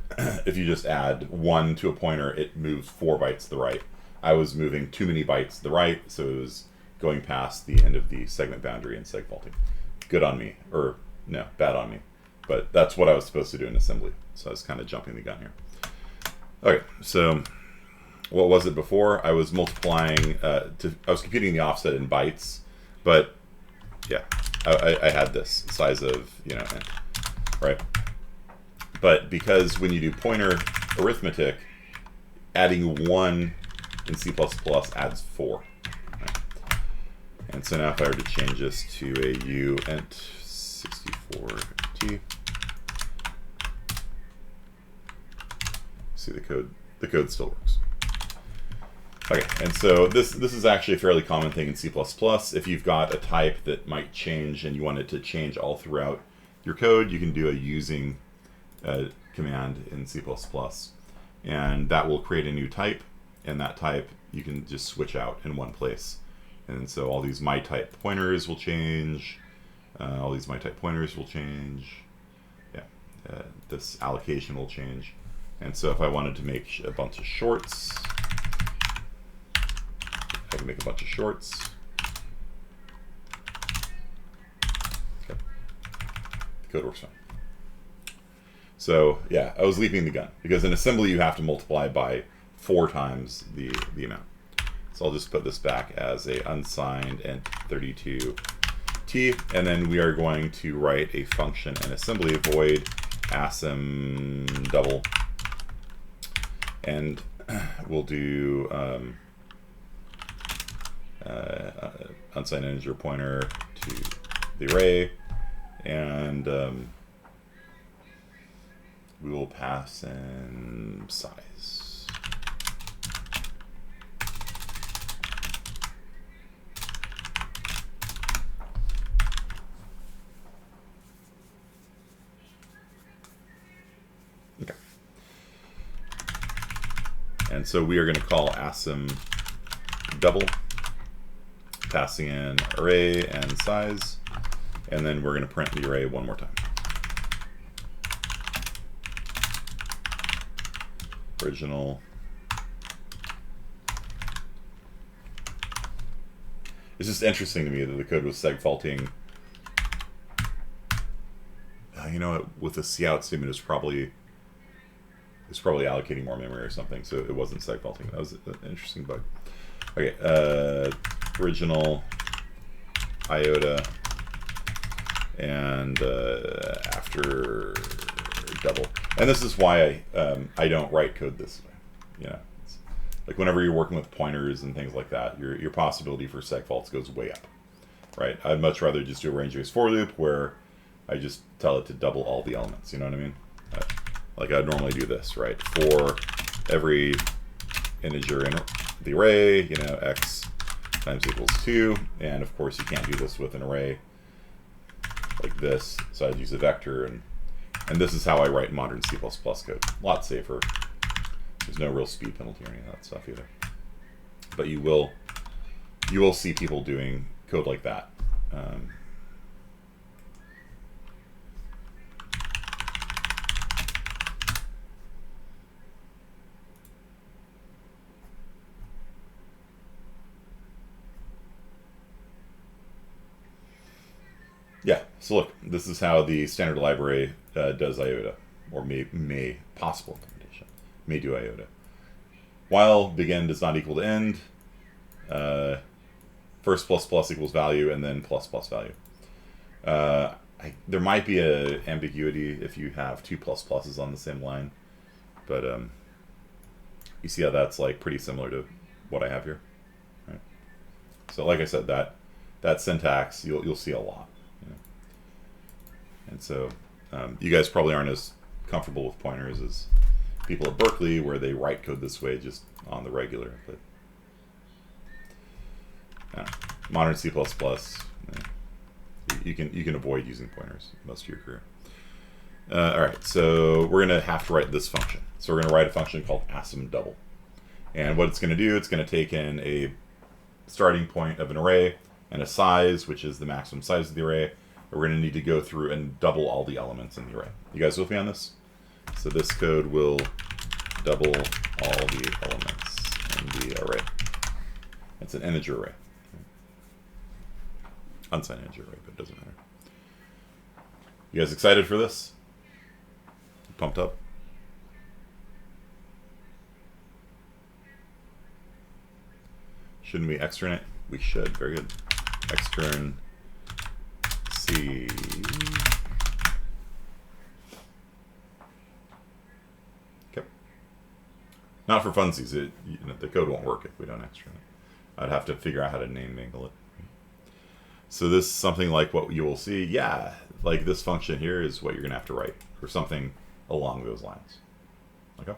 if you just add 1 to a pointer, it moves 4 bytes to the right. I was moving too many bytes to the right, so it was going past the end of the segment boundary and seg faulting. Good on me, or no, bad on me. But that's what I was supposed to do in assembly. So I was kind of jumping the gun here. Okay, so what was it before? I was multiplying, I was computing the offset in bytes, but yeah, I had this size of, int, right? But because when you do pointer arithmetic, adding 1 in C++ adds 4. Right? And so now if I were to change this to a uint 64t, see the code still works. Okay, and so this is actually a fairly common thing in C++. If you've got a type that might change and you want it to change all throughout your code, you can do a using command in C++, and that will create a new type, and that type you can just switch out in one place. And so all these my type pointers will change, all these my type pointers will change, yeah, this allocation will change. And so if I wanted to make a bunch of shorts, I can make a bunch of shorts. Okay. The code works fine. So yeah, I was leaping the gun because in assembly you have to multiply by 4 times the amount. So I'll just put this back as a unsigned int 32t, and then we are going to write a function in assembly void asm double, and we'll do unsigned integer pointer to the array, and we will pass in size. Okay. And so we are going to call asm double, passing in array and size, and then we're going to print the array one more time. Original. It's just interesting to me that the code was seg faulting. You know what? With the cout statement, it's probably allocating more memory or something, so it wasn't seg faulting. That was an interesting bug. Okay, original iota and after double. And this is why I don't write code this way. It's like whenever you're working with pointers and things like that, your possibility for seg faults goes way up, right? I'd much rather just do a range based for loop where I just tell it to double all the elements. You know what I mean? Like I'd normally do this, right? For every integer in the array, x times equals 2, and of course you can't do this with an array like this. So I'd use a vector, and this is how I write modern C++ code. A lot safer. There's no real speed penalty or any of that stuff either. But you will see people doing code like that. Yeah, so look, this is how the standard library does IOTA, or may possible implementation, may do IOTA. While begin does not equal to end, first plus plus equals value, and then plus plus value. There might be an ambiguity if you have two plus pluses on the same line, but you see how that's like pretty similar to what I have here. Right? So like I said, that syntax you'll see a lot. And so you guys probably aren't as comfortable with pointers as people at Berkeley, where they write code this way just on the regular. But modern C++, you can avoid using pointers most of your career. All right, so we're going to have to write this function. So we're going to write a function called asympdouble. And what it's going to do, it's going to take in a starting point of an array and a size, which is the maximum size of the array. We're going to need to go through and double all the elements in the array. You guys with me on this? So this code will double all the elements in the array. It's an integer array. Unsigned integer array, but it doesn't matter. You guys excited for this? Pumped up? Shouldn't we extern it? We should. Very good. Extern C. Okay. Not for funsies. The code won't work if we don't extern it. I'd have to figure out how to name mangle it. So this is something like what you will see. Yeah, like this function here is what you're going to have to write, or something along those lines. Okay?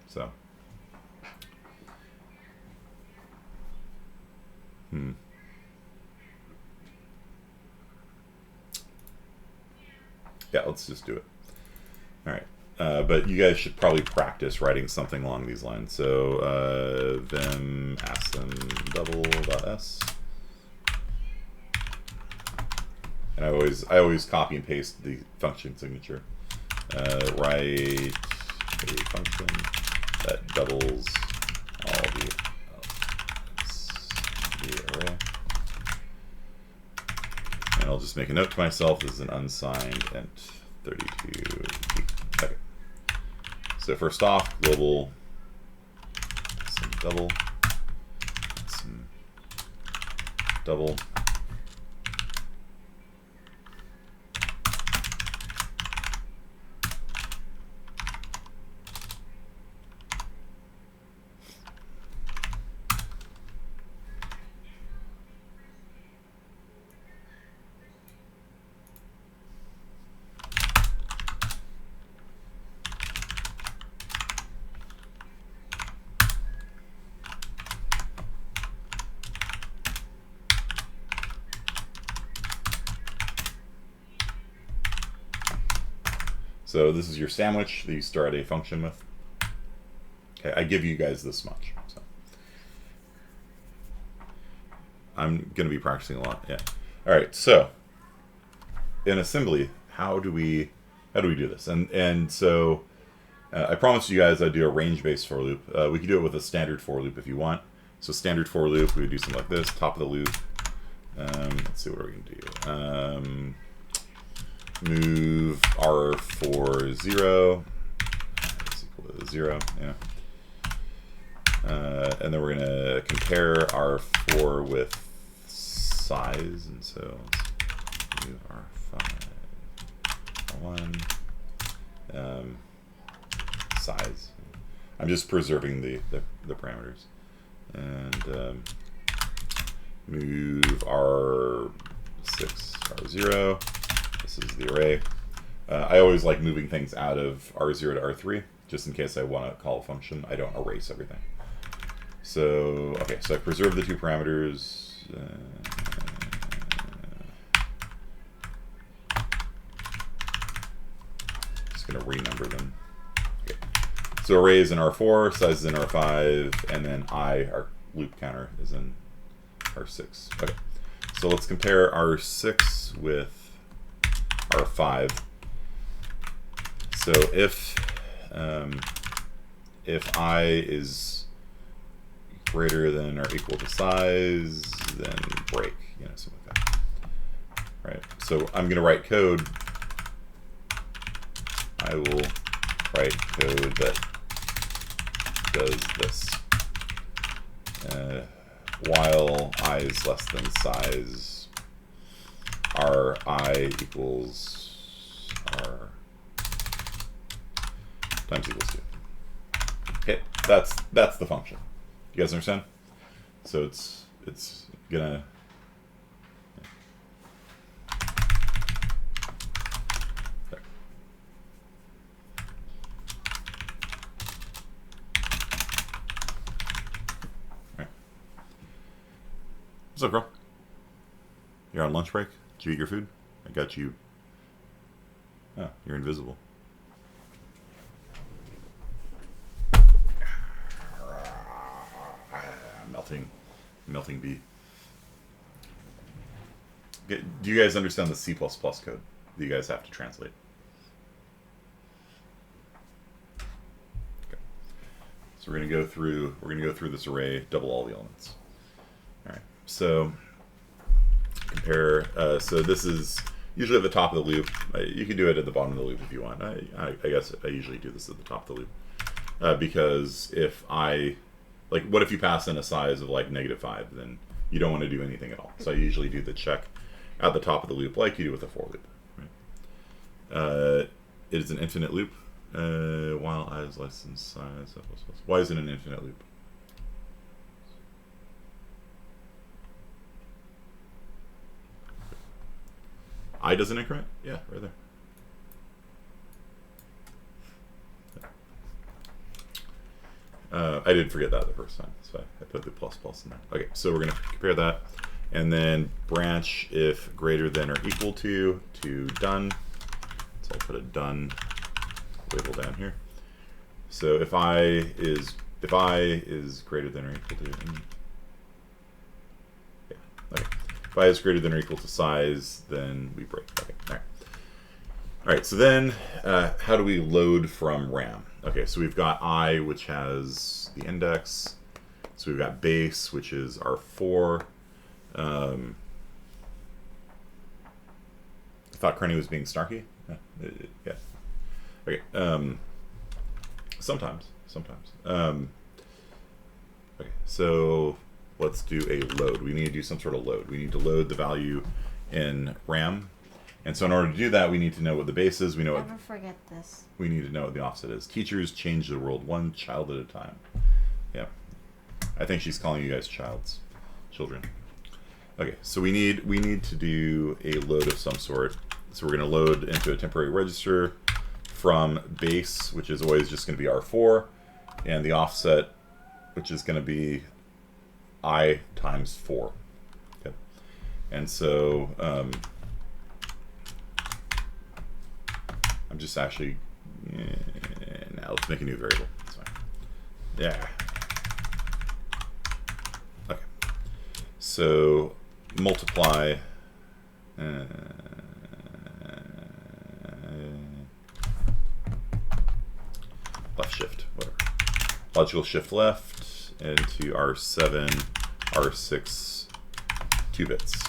So. Yeah, let's just do it. All right. But you guys should probably practice writing something along these lines. So vim asympdouble.s. And I always copy and paste the function signature. Write a function that doubles all the array. And I'll just make a note to myself. This is an unsigned int 32. Okay. So first off, global double, double. So this is your sandwich that you start a function with. Okay, I give you guys this much. So I'm going to be practicing a lot. Yeah. All right. So in assembly, how do we do this? And so I promised you guys I'd do a range-based for loop. We could do it with a standard for loop if you want. So standard for loop, we would do something like this: top of the loop. Let's see what we're going to do. Move R4 0 is equal to 0, yeah. And then we're going to compare R4 with size, and so let's move R5 R1 size. I'm just preserving the parameters. And move R6 R0. This is the array. I always like moving things out of R0 to R3, just in case I want to call a function. I don't erase everything. So, okay, so I preserve the two parameters. going to renumber them. Okay. So array is in R4, size is in R5, and then our loop counter, is in R6. Okay. So let's compare R6 with R5. So if I is greater than or equal to size, then break, something like that. Right. So I'm going to write code. I will write code that does this. While I is less than size, I equals R times equals 2. Okay, that's the function. You guys understand? So it's gonna there. Right. What's up, girl? You're on lunch break? Did you eat your food? I got you. Oh, you're invisible. Melting bee. Do you guys understand the C++ code that you guys have to translate? Okay. So we're gonna go through this array, double all the elements. All right. So compare. So this is usually at the top of the loop. You can do it at the bottom of the loop if you want. I guess I usually do this at the top of the loop because if what if you pass in a size of like -5, then you don't want to do anything at all. So I usually do the check at the top of the loop like you do with a for loop. Right? It is an infinite loop. While I is less than size. Why is it an infinite loop? I doesn't increment? Yeah, right there. I did forget that the first time, so I put the plus in there. Okay, so we're going to compare that, and then branch if greater than or equal to done. So I'll put a done label down here. So if I is greater than or equal to, yeah, okay. If I is greater than or equal to size, then we break. Okay, all right. All right, so then how do we load from RAM? Okay, so we've got I, which has the index. So we've got base, which is R4. I thought Crenny was being snarky. Yeah. Okay. Sometimes. Okay, so let's do a load. We need to do some sort of load. We need to load the value in RAM. And so in order to do that, we need to know what the base is. Never forget this. We need to know what the offset is. Teachers change the world one child at a time. Yeah. I think she's calling you guys children. Okay, so we need to do a load of some sort. So we're going to load into a temporary register from base, which is always just going to be R4, and the offset, which is going to be I times 4. Okay. And so I'm just actually, now let's make a new variable. That's fine. Yeah. Okay. So multiply left shift, whatever. Logical shift left into R7, R6, 2 bits.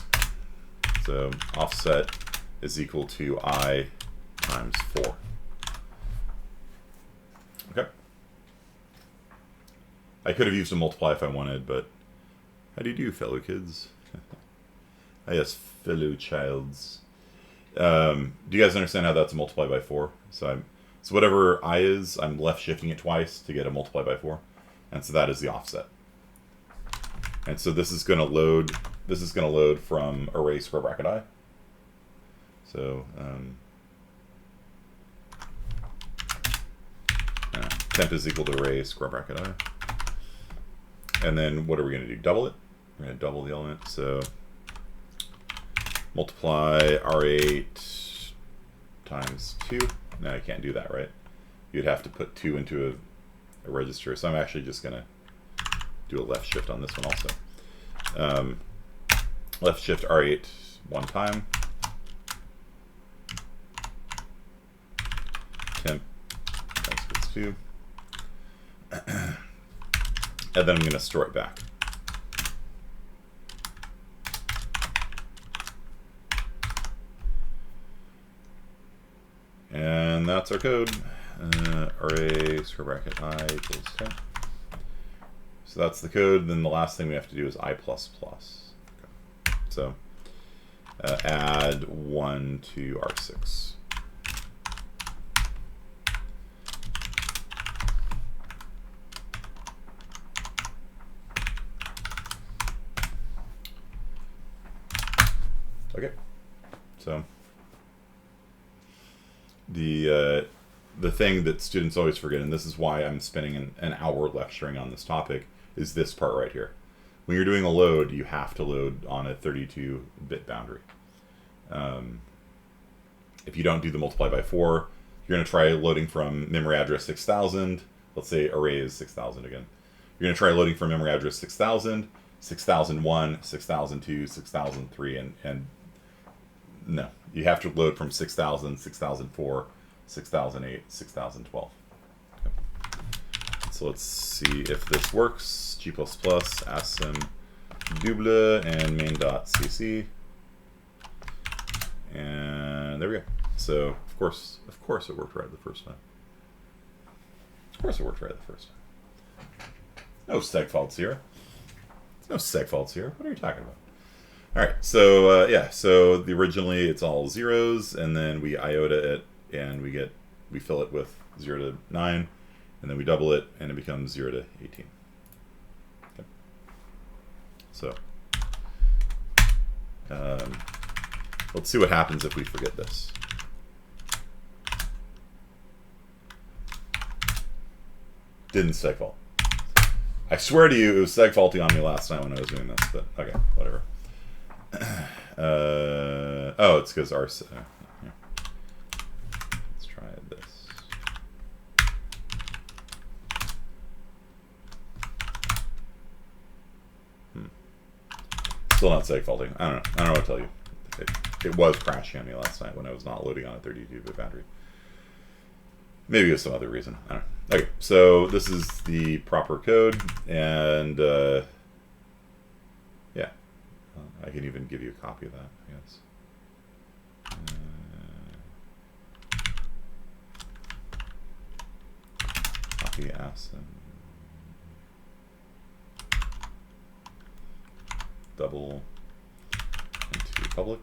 So offset is equal to I times 4. Okay. I could have used a multiply if I wanted, but how do you do, fellow kids? Yes, fellow childs. Do you guys understand how that's a multiply by 4? So whatever I is, I'm left shifting it twice to get a multiply by 4, and so that is the offset. And so this is going to load. This is going to load from array square bracket I. So temp is equal to array square bracket I. And then what are we going to do? Double it. We're going to double the element. So multiply R8 times 2. No, you can't do that, right? You'd have to put 2 into a register. So I'm actually just going to do a left shift on this one also. Left shift R8 one time. Temp times 2. And then I'm going to store it back. And that's our code. Array square bracket I equals 10. So that's the code. Then the last thing we have to do is I++. Okay. So add 1 to R6. Okay. So the thing that students always forget, and this is why I'm spending an hour lecturing on this topic, is this part right here. When you're doing a load, you have to load on a 32-bit boundary. If you don't do the multiply by 4, you're going to try loading from memory address 6000. Let's say array is 6000 again. You're going to try loading from memory address 6000, 6001, 6002, 6003, and no. You have to load from 6000, 6004, 6008, 6012. Okay. So let's see if this works. G++, asm double, and main.cc. And there we go. So, of course it worked right the first time. Of course it worked right the first time. No seg faults here. There's no seg faults here. What are you talking about? All right, so yeah, so originally it's all zeros, and then we iota it, and we fill it with 0 to 9, and then we double it, and it becomes 0 to 18. Okay. So let's see what happens if we forget this. Didn't seg fault. I swear to you, it was seg faulting on me last time when I was doing this, but okay, whatever. Oh, it's because our. Yeah. Let's try this. Still not seg faulting. I don't know. I don't know what to tell you. It was crashing on me last night when I was not loading on a 32-bit boundary. Maybe it was some other reason. I don't know. Okay, so this is the proper code, and yeah. I can even give you a copy of that, I guess. Copy asm double into public.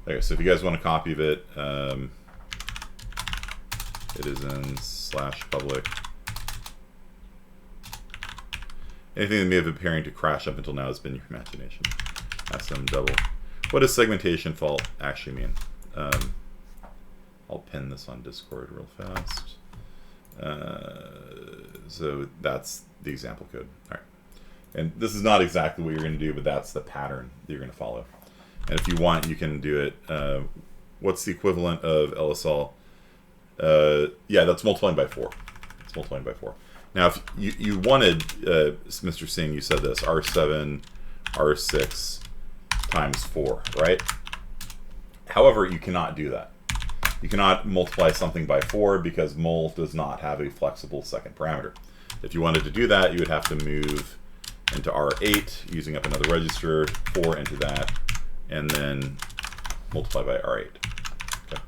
Okay, so if you guys want a copy of it, it is in /public. Anything that may have been appearing to crash up until now has been your imagination. Asm double. What does segmentation fault actually mean? I'll pin this on Discord real fast. So that's the example code. All right. And this is not exactly what you're going to do, but that's the pattern that you're going to follow. And if you want, you can do it. What's the equivalent of LSL? Yeah, that's multiplying by 4. It's multiplying by 4. Now, if you wanted, Mr. Singh, you said this, R7, R6 times 4, right? However, you cannot do that. You cannot multiply something by 4 because mul does not have a flexible second parameter. If you wanted to do that, you would have to move into R8, using up another register, 4 into that, and then multiply by R8. Okay.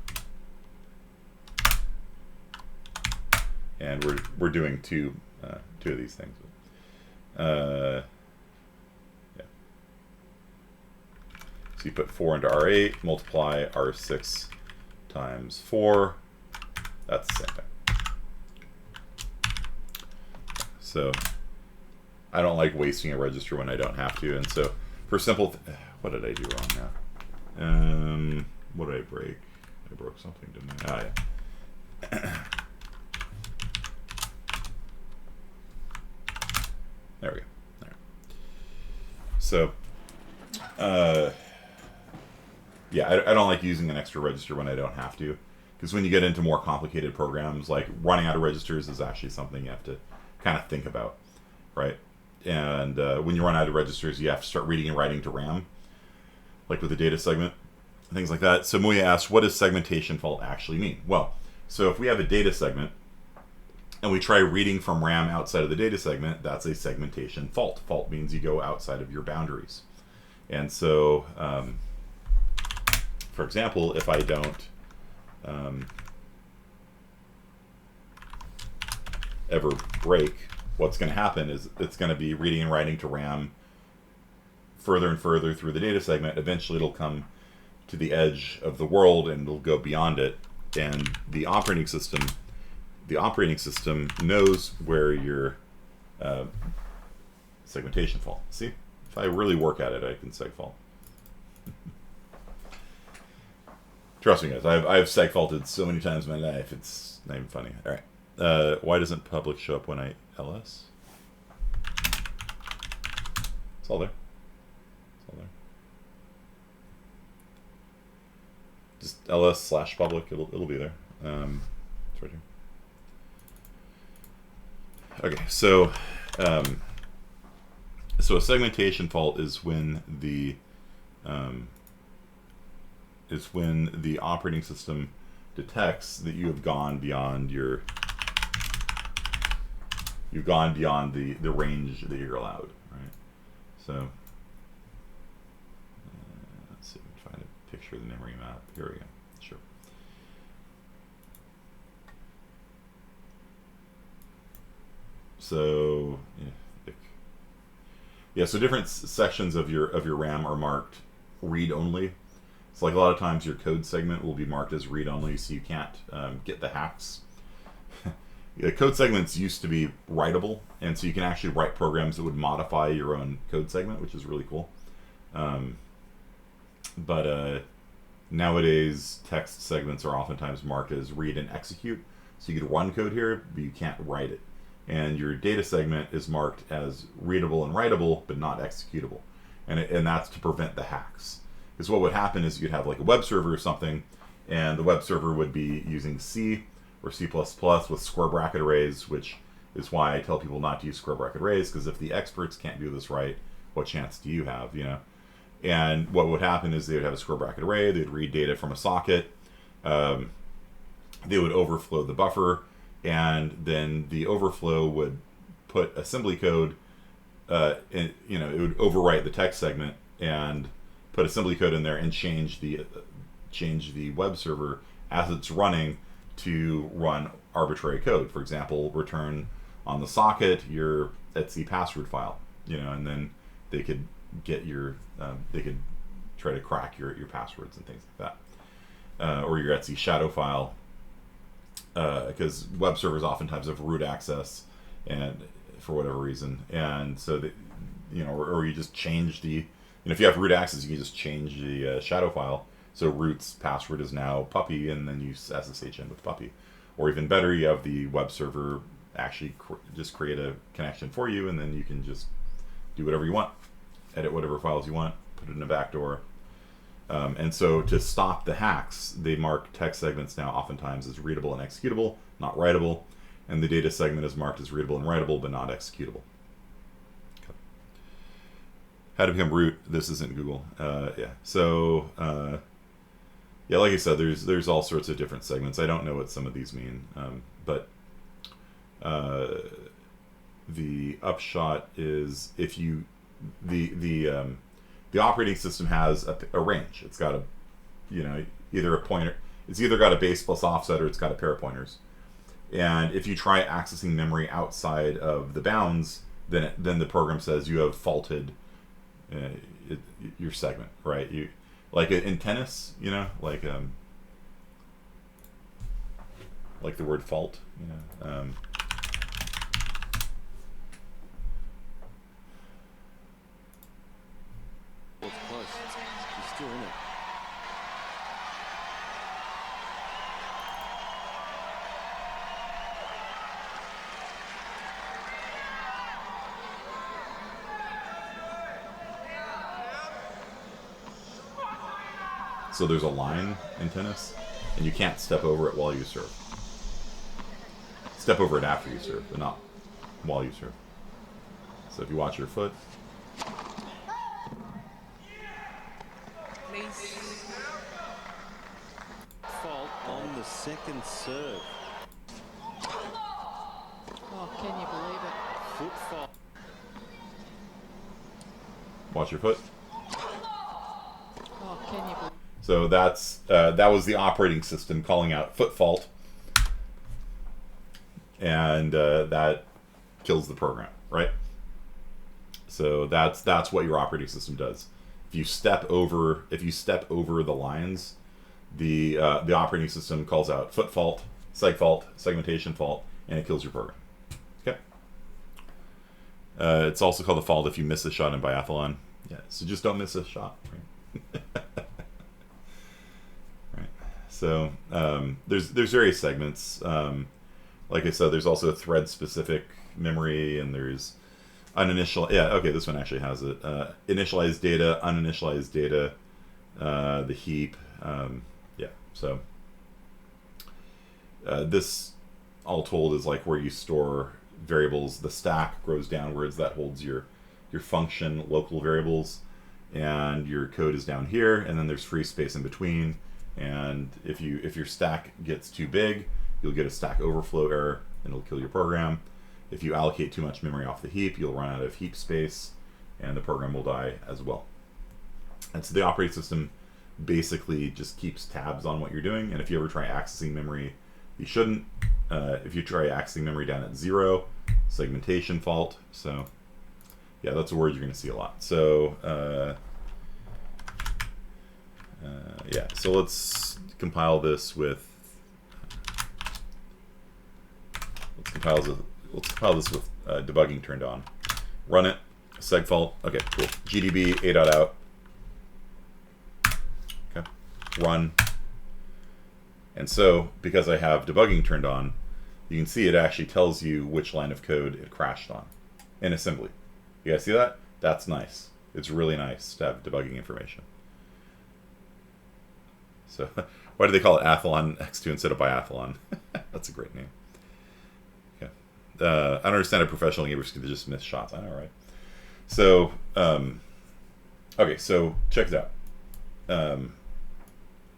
And we're doing two of these things. Yeah. So you put 4 into R8, multiply R6 times 4. That's the same thing. So I don't like wasting a register when I don't have to, and so for simple, what did I do wrong now? What did I break? I broke something, didn't I? Yeah. There we go. There. So Yeah, I don't like using an extra register when I don't have to, because when you get into more complicated programs, like running out of registers is actually something you have to kind of think about, right? And when you run out of registers, you have to start reading and writing to RAM, like with the data segment, things like that. So Muya asks, what does segmentation fault actually mean? Well, so if we have a data segment and we try reading from RAM outside of the data segment, that's a segmentation fault. Fault means you go outside of your boundaries. And so, for example, if I don't ever break, what's going to happen is it's going to be reading and writing to RAM further and further through the data segment. Eventually it'll come to the edge of the world and it'll go beyond it, and the operating system knows where your segmentation fault. See, if I really work at it, I can seg fault. Trust me, guys, I've seg faulted so many times in my life, it's not even funny. All right, why doesn't public show up when I ls? It's all there. Just ls/public, it'll be there. It's right here. Okay, so a segmentation fault is when the operating system detects that you have gone beyond the range that you're allowed, right? So let's see, I'm trying to picture the memory map. Here we go. Sure. So yeah, so different sections of your RAM are marked read only. So like a lot of times your code segment will be marked as read only, so you can't get the hacks. The code segments used to be writable, and so you can actually write programs that would modify your own code segment, which is really cool. But nowadays, text segments are oftentimes marked as read and execute. So you could run code here, but you can't write it. And your data segment is marked as readable and writable, but not executable. And that's to prevent the hacks. Because what would happen is you'd have like a web server or something, and the web server would be using C or C++ with square bracket arrays, which is why I tell people not to use square bracket arrays, because if the experts can't do this right, what chance do you have, you know? And what would happen is they would have a square bracket array, they'd read data from a socket, they would overflow the buffer, and then the overflow would put assembly code, it would overwrite the text segment and put assembly code in there and change the web server as it's running to run arbitrary code. For example, return on the socket your etc password file, and then they could get your they could try to crack your passwords and things like that, or your etc shadow file, because web servers oftentimes have root access, and for whatever reason, and so that or you just change the if you have root access, you can just change the shadow file. So root's password is now puppy, and then you SSH in with puppy. Or even better, you have the web server actually just create a connection for you, and then you can just do whatever you want, edit whatever files you want, put it in a backdoor. And so to stop the hacks, they mark text segments now oftentimes as readable and executable, not writable, and the data segment is marked as readable and writable, but not executable. How to become root? This isn't Google. Yeah. So yeah, like I said, there's all sorts of different segments. I don't know what some of these mean, but the upshot is if you the operating system has a range. It's got either a pointer. It's either got a base plus offset or it's got a pair of pointers. And if you try accessing memory outside of the bounds, then the program says you have faulted your segment, right? You like in tennis, like the word fault, well, it's close. He's still in it. So there's a line in tennis, and you can't step over it while you serve. Step over it after you serve, but not while you serve. So if you watch your foot. Fault on the second serve. Oh, can you believe it? Foot fault. Watch your foot. Oh, can you believe it? So that was the operating system calling out foot fault, and that kills the program, right? So that's what your operating system does. If you step over the lines, the operating system calls out foot fault, seg fault, segmentation fault, and it kills your program. Okay. It's also called a fault if you miss a shot in biathlon. Yeah. So just don't miss a shot. Right. Right. So there's various segments. Like I said, there's also thread-specific memory, and there's uninitial. Yeah. Okay. This one actually has it. Initialized data, uninitialized data, the heap. Yeah. So this, all told, is like where you store variables. The stack grows downwards. That holds your function local variables, and your code is down here, and then there's free space in between. And if your stack gets too big, you'll get a stack overflow error, and it'll kill your program. If you allocate too much memory off the heap, you'll run out of heap space, and the program will die as well. And so the operating system basically just keeps tabs on what you're doing. And if you ever try accessing memory, you shouldn't. If you try accessing memory down at 0, segmentation fault. So yeah, that's a word you're going to see a lot. So yeah, so let's compile this with this with debugging turned on. Run it. Seg fault. Okay, cool. GDB a.out. Okay. Run. And so, because I have debugging turned on, you can see it actually tells you which line of code it crashed on in assembly. You guys see that? That's nice. It's really nice to have debugging information. So, why do they call it Athlon X2 instead of Biathlon? That's a great name. Okay. I don't understand how professional gamers can just miss shots. I know, right? So, okay, so check it out.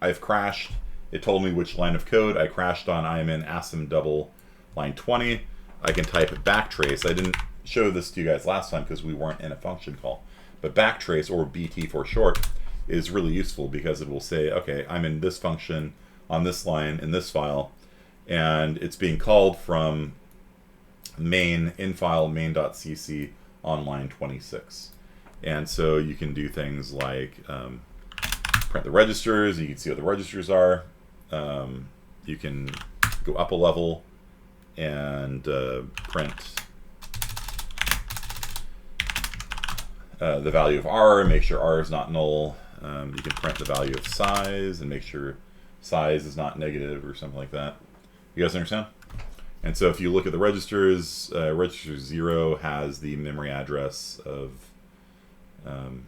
I've crashed. It told me which line of code I crashed on. I am in asm double line 20. I can type backtrace. I didn't show this to you guys last time because we weren't in a function call. But backtrace, or BT for short, is really useful because it will say, okay, I'm in this function on this line in this file, and it's being called from main in file main.cc on line 26. And so you can do things like print the registers. You can see what the registers are. You can go up a level and print the value of R, make sure R is not null. You can print the value of size and make sure size is not negative or something like that. You guys understand? And so if you look at the registers, register 0 has the memory address of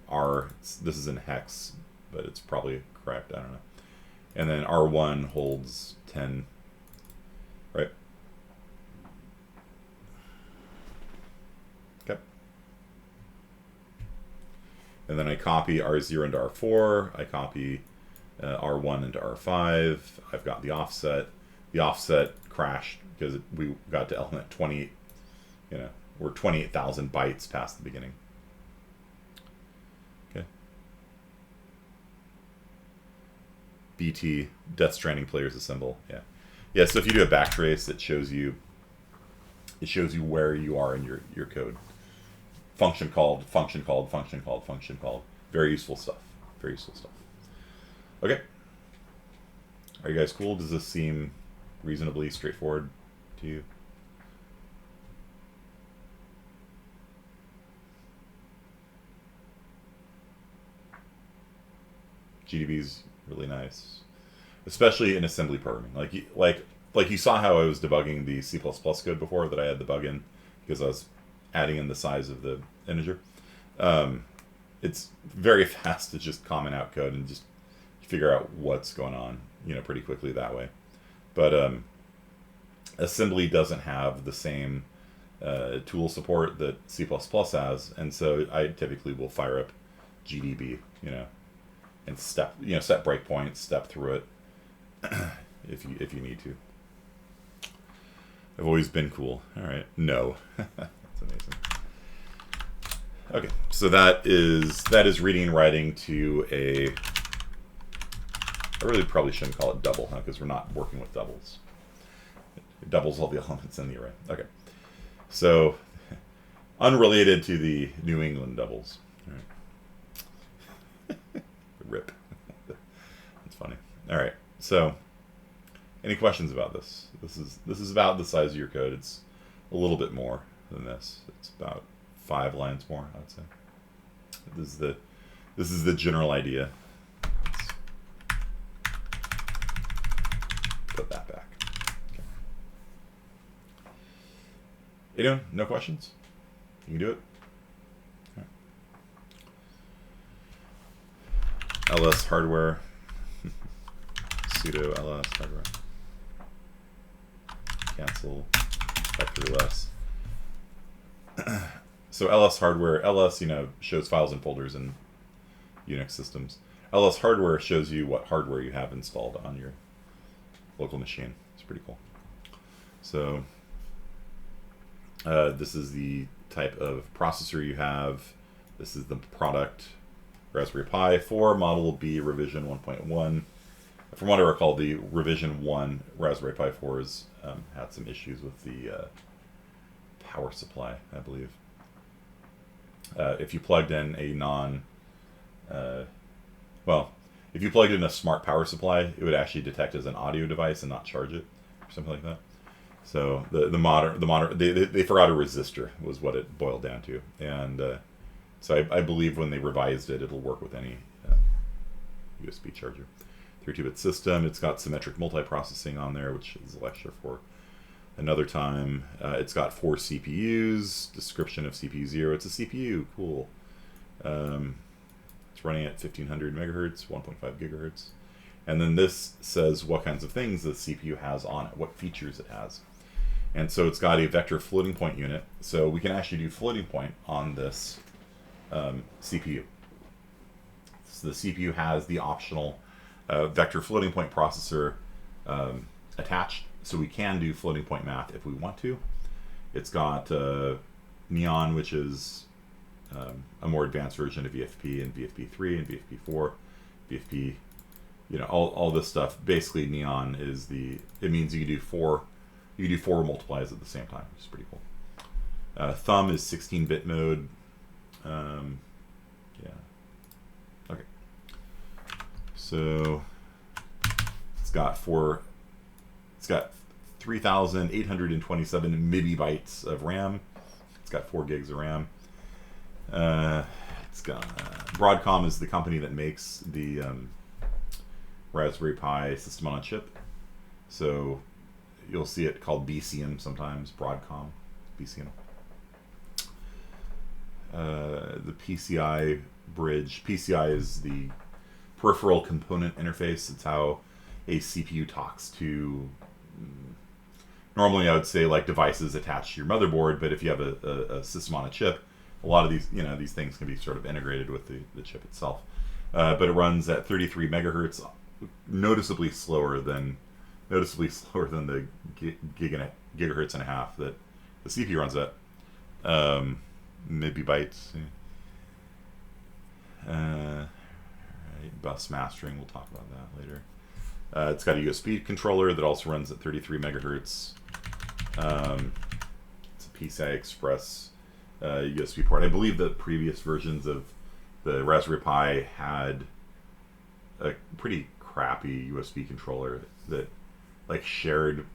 R. This is in hex, but it's probably correct. I don't know. And then R1 holds 10, right? Okay. And then I copy R0 into R4. I copy R1 into R5. I've got the offset. The offset crashed because we got to element 28. You know, we're 28,000 bytes past the beginning. Okay. BT, Death Stranding players assemble. Yeah. Yeah, so if you do a backtrace, it shows you where you are in your code. Function called, function called, function called, function called. Very useful stuff. Very useful stuff. Okay. Are you guys cool? Does this seem reasonably straightforward to you? GDB's really nice, especially in assembly programming. Like you saw how I was debugging the C++ code before that I had the bug in because I was adding in the size of the integer. It's very fast to just comment out code and just figure out what's going on, pretty quickly that way. But assembly doesn't have the same tool support that C++ has, and so I typically will fire up GDB, and set breakpoints, step through it if you need to. I've always been cool. All right, no, that's amazing. Okay, so that is reading and writing to a. I really probably shouldn't call it double, because we're not working with doubles. It doubles all the elements in the array. Okay, so unrelated to the New England doubles. All right. Rip. That's funny. All right, so any questions about this? This is about the size of your code. It's a little bit more than this. It's about 5 lines more, I would say. This is the general idea. Let's put that back. Okay. Anyone? No questions? You can do it. Right. LS hardware. Sudo ls hardware. Cancel factory less. So ls hardware, ls shows files and folders in Unix systems. Ls hardware shows you what hardware you have installed on your local machine. It's pretty cool. So this is the type of processor you have. This is the product Raspberry Pi 4 Model B revision 1.1. From what I recall, the revision 1 Raspberry Pi 4s had some issues with the power supply, I believe. If you plugged in if you plugged in a smart power supply, it would actually detect as an audio device and not charge it, or something like that. So they forgot a resistor was what it boiled down to, and so I believe when they revised it, it'll work with any USB charger. 32-bit system. It's got symmetric multiprocessing on there, which is a lecture for another time. It's got 4 CPUs. Description of CPU 0. It's a CPU. Cool. It's running at 1500 megahertz, 1.5 gigahertz. And then this says what kinds of things the CPU has on it, what features it has. And so it's got a vector floating point unit. So we can actually do floating point on this CPU. So the CPU has the optional vector floating point processor attached, so we can do floating point math if we want to. It's got Neon, which is a more advanced version of VFP, and VFP3 and VFP4, VFP, all this stuff. Basically, Neon is it means you can do four multiplies at the same time, which is pretty cool. Thumb is 16-bit mode. Yeah. Okay. So it's got 3,827 MB of RAM. It's got 4 gigs of RAM. It's got Broadcom is the company that makes the Raspberry Pi system on a chip. So you'll see it called BCM sometimes. Broadcom, BCM. The PCI bridge. PCI is the peripheral component interface. It's how a CPU talks to, normally I would say like devices attached to your motherboard, but if you have a system on a chip, a lot of these things can be sort of integrated with the chip itself. But it runs at 33 megahertz, noticeably slower than the gigahertz and a half that the CPU runs at. Maybe bytes. Right, bus mastering, we'll talk about that later. It's got a USB controller that also runs at 33 megahertz. It's a PCI Express USB port. I believe that previous versions of the Raspberry Pi had a pretty crappy USB controller that like shared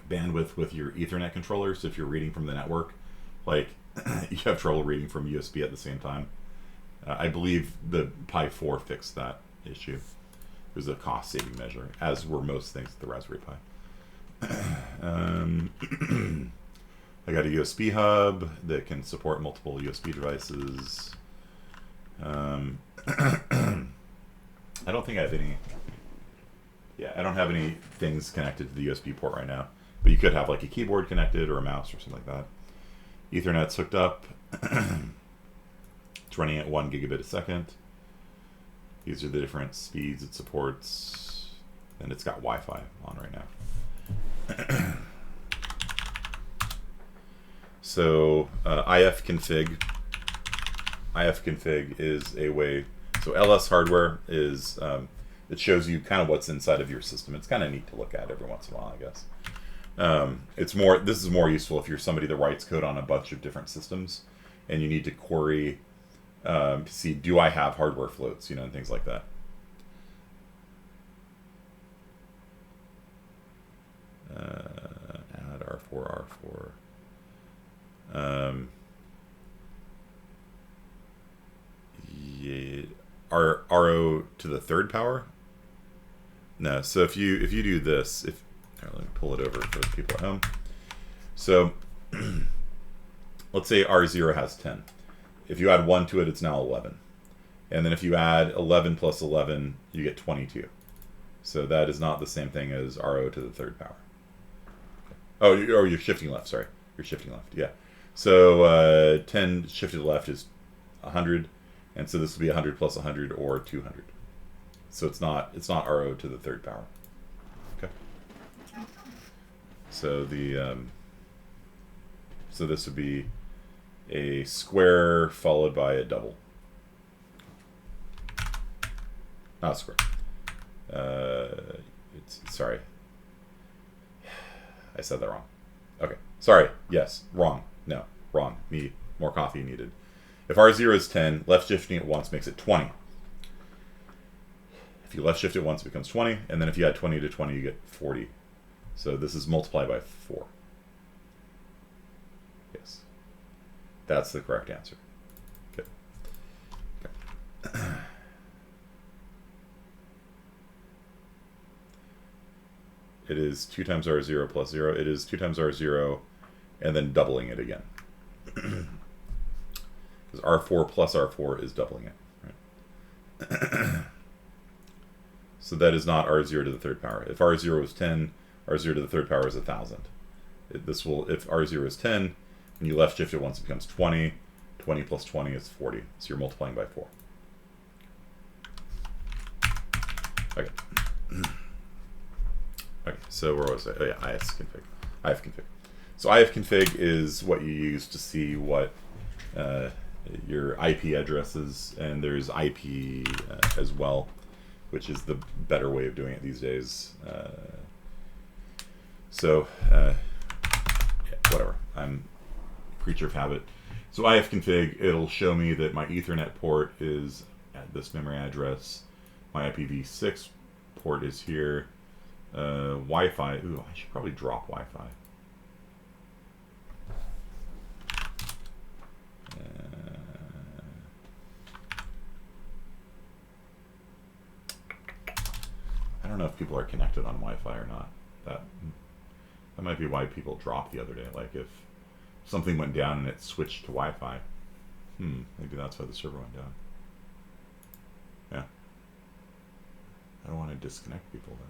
bandwidth with your Ethernet controller. So if you're reading from the network, like you have trouble reading from USB at the same time. I believe the Pi 4 fixed that issue. It was a cost-saving measure, as were most things with the Raspberry Pi. I got a USB hub that can support multiple USB devices. I don't think I have any. Yeah, I don't have any things connected to the USB port right now. But you could have like a keyboard connected or a mouse or something like that. Ethernet's hooked up. It's running at 1 gigabit a second. These are the different speeds it supports. And it's got Wi-Fi on right now. So Ifconfig. Ifconfig is a way. So LS hardware is it shows you kind of what's inside of your system. It's kind of neat to look at every once in a while, I guess. This is more useful if you're somebody that writes code on a bunch of different systems, and you need to query to see, do I have hardware floats, and things like that. Add R4. Yeah, RO to the third power. No, so if you do this, here, let me pull it over for the people at home. So let's say R0 has 10. If you add 1 to it, it's now 11. And then if you add 11 plus 11, you get 22. So that is not the same thing as RO to the third power. Oh, you're shifting left, sorry. You're shifting left, yeah. So 10 shifted left is 100, and so this will be 100 plus 100 or 200. So it's not RO to the third power. Okay. So so this would be a square followed by a double. Not a square. Sorry. I said that wrong. Okay. Sorry. Yes. Wrong. No. Wrong. More coffee needed. If R0 is 10, left shifting it once makes it 20. If you left shift it once, it becomes 20. And then if you add 20 to 20, you get 40. So this is multiplied by 4. Yes. That's the correct answer. Okay. It is 2 times R0 plus 0. It is 2 times R0 and then doubling it again. Because R4 plus R4 is doubling it. Right? So that is not R0 to the third power. If R0 is 10, R0 to the third power is 1,000. If R0 is 10, and you left shift it once, it becomes 20. 20 plus 20 is 40. So you're multiplying by 4. Okay. Okay, so where was I? Oh yeah, ifconfig. So ifconfig is what you use to see what your IP addresses, and there's IP as well, which is the better way of doing it these days. Yeah, whatever. I'm a creature of habit. So ifconfig, it'll show me that my Ethernet port is at this memory address. My IPv6 port is here. Wi-Fi. Ooh, I should probably drop Wi-Fi. I don't know if people are connected on Wi-Fi or not. That might be why people dropped the other day. Like if something went down and it switched to Wi-Fi. Maybe that's why the server went down. Yeah. I don't want to disconnect people then.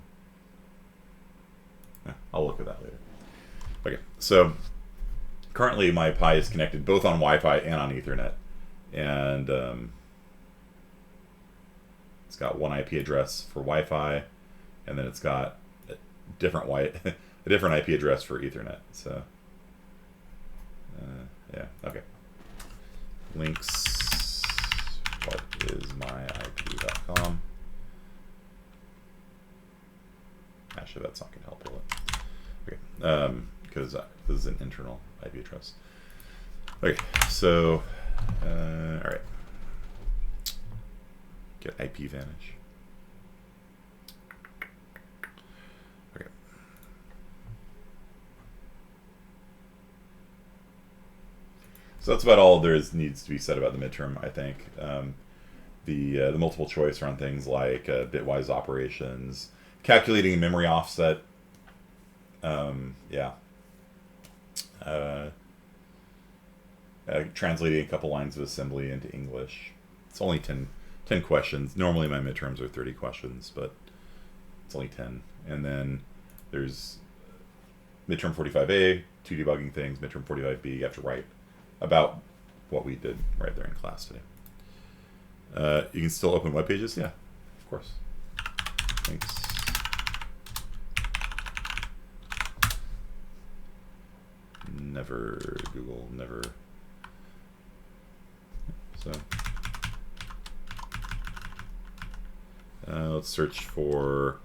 Yeah, I'll look at that later. Okay, so currently my Pi is connected both on Wi-Fi and on Ethernet, and it's got one IP address for Wi-Fi, and then it's got a different IP address for Ethernet. So yeah, okay. Links. What is myip.com? Actually, that's not going to help, will it? Okay, because this is an internal IP address. Okay, so, all right. Get IP vanish. Okay. So that's about all there needs to be said about the midterm, I think. The multiple choice around things like bitwise operations, calculating memory offset. Yeah. Translating a couple lines of assembly into English. It's only 10 10 questions. Normally my midterms are 30 questions, but it's only 10. And then there's midterm 45A, 2 debugging things, midterm 45B, you have to write about what we did right there in class today. You can still open web pages? Yeah, of course. Thanks. Never Google, never. So let's search for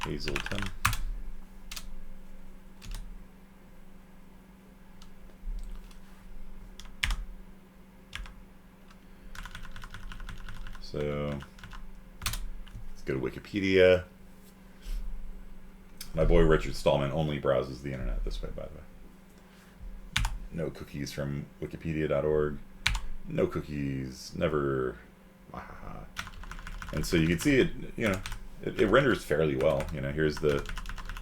Hazelton. So let's go to Wikipedia. My boy Richard Stallman only browses the internet this way, by the way. No cookies from wikipedia.org. No cookies, never. And so you can see it, you know, it renders fairly well. You know, here's the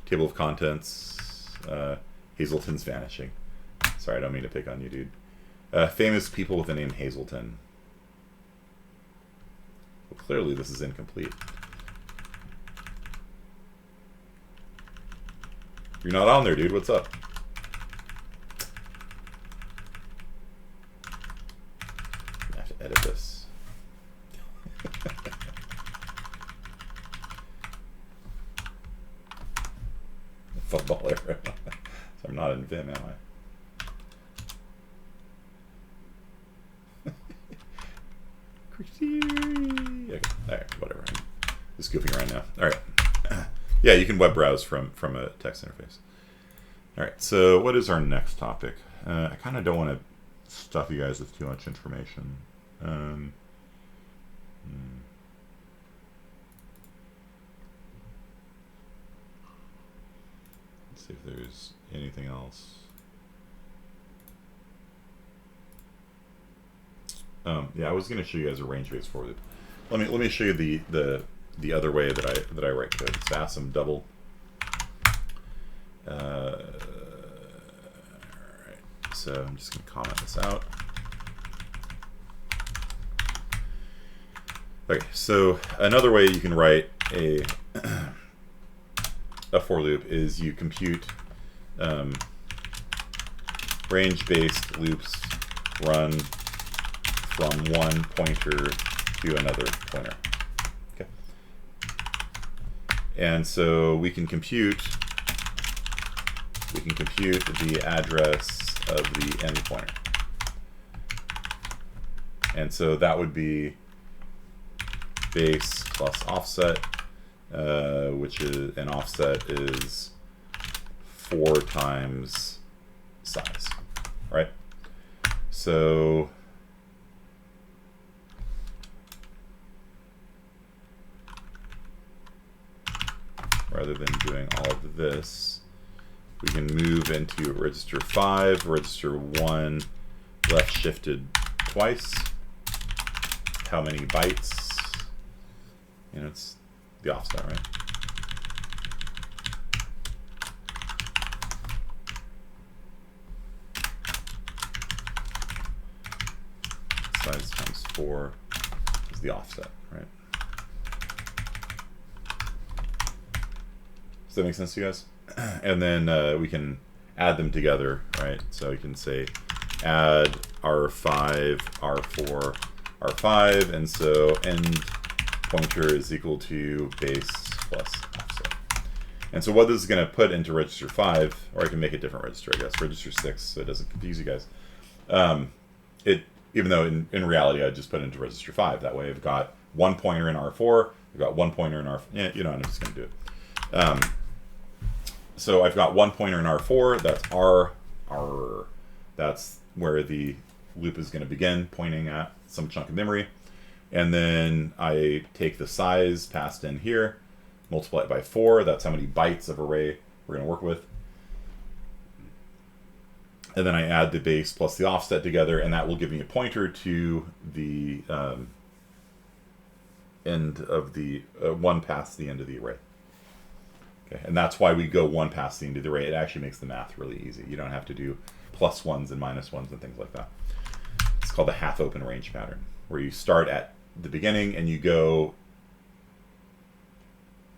table of contents. Hazelton's vanishing. Sorry, I don't mean to pick on you, dude. Famous people with the name Hazelton. Well, clearly this is incomplete. You're not on there, dude. What's up? I have to edit this. Football arrow. So I'm not in Vim, am I? Okay, alright, whatever. I'm just goofing around now. Alright. Yeah, you can web browse from a text interface. Alright, so what is our next topic? I kind of don't want to stuff you guys with too much information. Let's see if there's anything else. Yeah, I was going to show you guys a range-based for loop. Let me show you the other way that I write code. It's ASM double. Alright, so I'm just going to comment this out. Okay, so another way you can write a for loop is you compute range-based loops run from one pointer to another pointer. Okay. And so we can compute the address of the end pointer. And so that would be base plus offset, which is an offset is 4 times size, right? So rather than doing all of this, we can move into register 5, register 1, left shifted twice. How many bytes? You know, it's the offset, right? Size times 4 is the offset, right? Does that make sense to you guys? And then we can add them together, right? So we can say add R5, R4, R5, and so end pointer is equal to base plus offset. And so what this is going to put into register 5, or I can make a different register, I guess, register 6, so it doesn't confuse you guys. Even though in reality I just put it into register 5, that way I've got one pointer in R4, I've got one pointer in R4, yeah, you know, I'm just going to do it. So I've got one pointer in R4, that's R, that's where the loop is going to begin, pointing at some chunk of memory. And then I take the size passed in here, multiply it by 4, that's how many bytes of array we're going to work with. And then I add the base plus the offset together, and that will give me a pointer to the end of the, one past the end of the array. Okay, and that's why we go one past the end of the array. It actually makes the math really easy. You don't have to do +1s and -1s and things like that. It's called the half open range pattern, where you start at the beginning and you go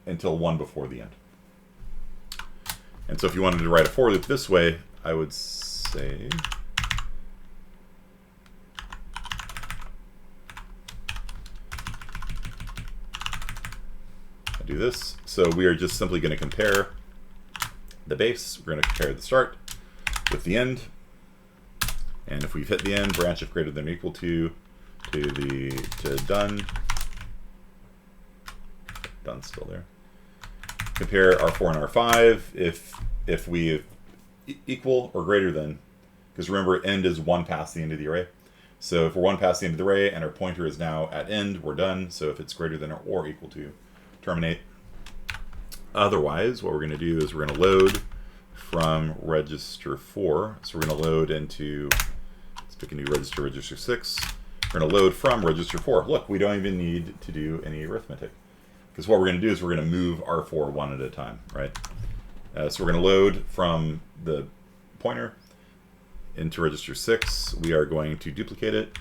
until 1 before the end. And so if you wanted to write a for loop this way, I would say I do this. So we are just simply going to compare the base. We're going to compare the start with the end. And if we've hit the end, branch if greater than or equal to done. Done's still there. Compare R4 and R5 if we equal or greater than, because remember end is 1 past the end of the array. So if we're 1 past the end of the array and our pointer is now at end, we're done. So if it's greater than or equal to, terminate. Otherwise, what we're going to do is we're going to load from register 4. So we're going to load into, let's pick a new register, register 6. We're going to load from register 4. Look, we don't even need to do any arithmetic, because what we're going to do is we're going to move R4 one at a time, right? So we're going to load from the pointer into register 6. We are going to duplicate it,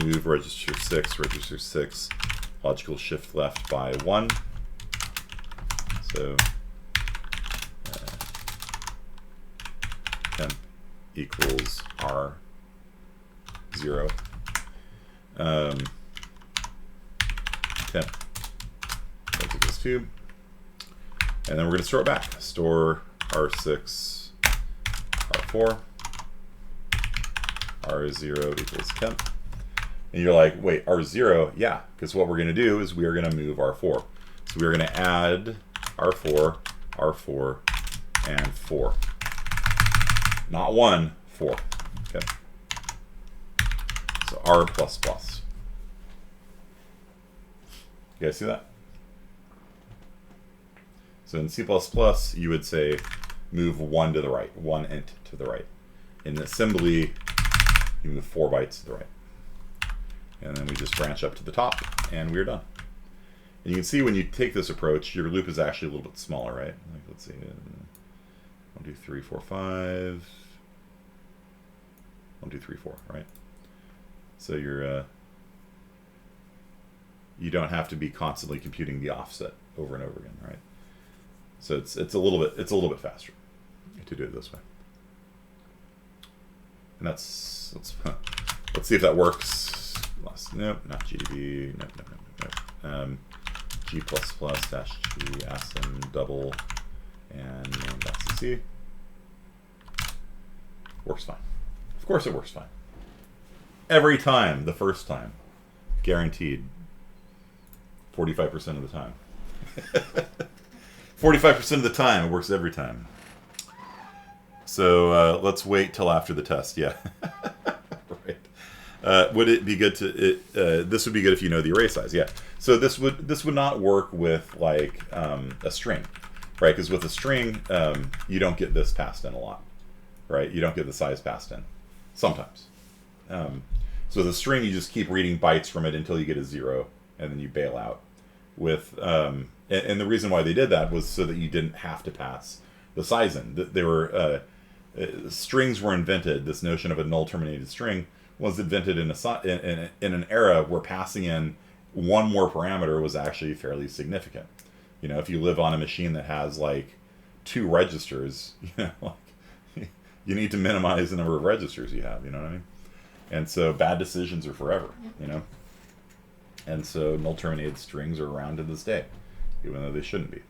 move register 6, logical shift left by 1. So temp equals R0. Temp equals 2. And then we're going to store it back. Store R6, R4, R0 equals temp. And you're like, wait, R0? Yeah, because what we're going to do is we are going to move R4. So we are going to add R4, R4, and 4. Not 1, 4. Okay. So R++. You guys see that? So in C++, you would say move 1 to the right, 1 int to the right. In assembly, you move 4 bytes to the right. And then we just branch up to the top, and we're done. And you can see when you take this approach, your loop is actually a little bit smaller, right? Like, let's see, 1, 2, 3, 4, 5. 1, 2, 3, 4, right? So you're you don't have to be constantly computing the offset over and over again, right? So it's a little bit faster to do it this way. And that's let's see if that works. Nope, not GDB. Nope. G++ -G asm double and name.cc. Works fine. Of course it works fine. Every time, the first time. Guaranteed. 45% of the time. 45% of the time, it works every time. So let's wait till after the test. Yeah. Right. Would it be good to? This would be good if you know the array size. Yeah. So this would not work with like a string, right? Because with a string, you don't get this passed in a lot, right? You don't get the size passed in sometimes. So the string, you just keep reading bytes from it until you get a 0, and then you bail out. With and the reason why they did that was so that you didn't have to pass the size in. They were strings were invented. This notion of a null terminated string was invented in an era where passing in one more parameter was actually fairly significant. You know, if you live on a machine that has like 2 registers, you know, like you need to minimize the number of registers you have. You know what I mean? And so bad decisions are forever. You know. And so null terminated strings are around to this day, even though they shouldn't be.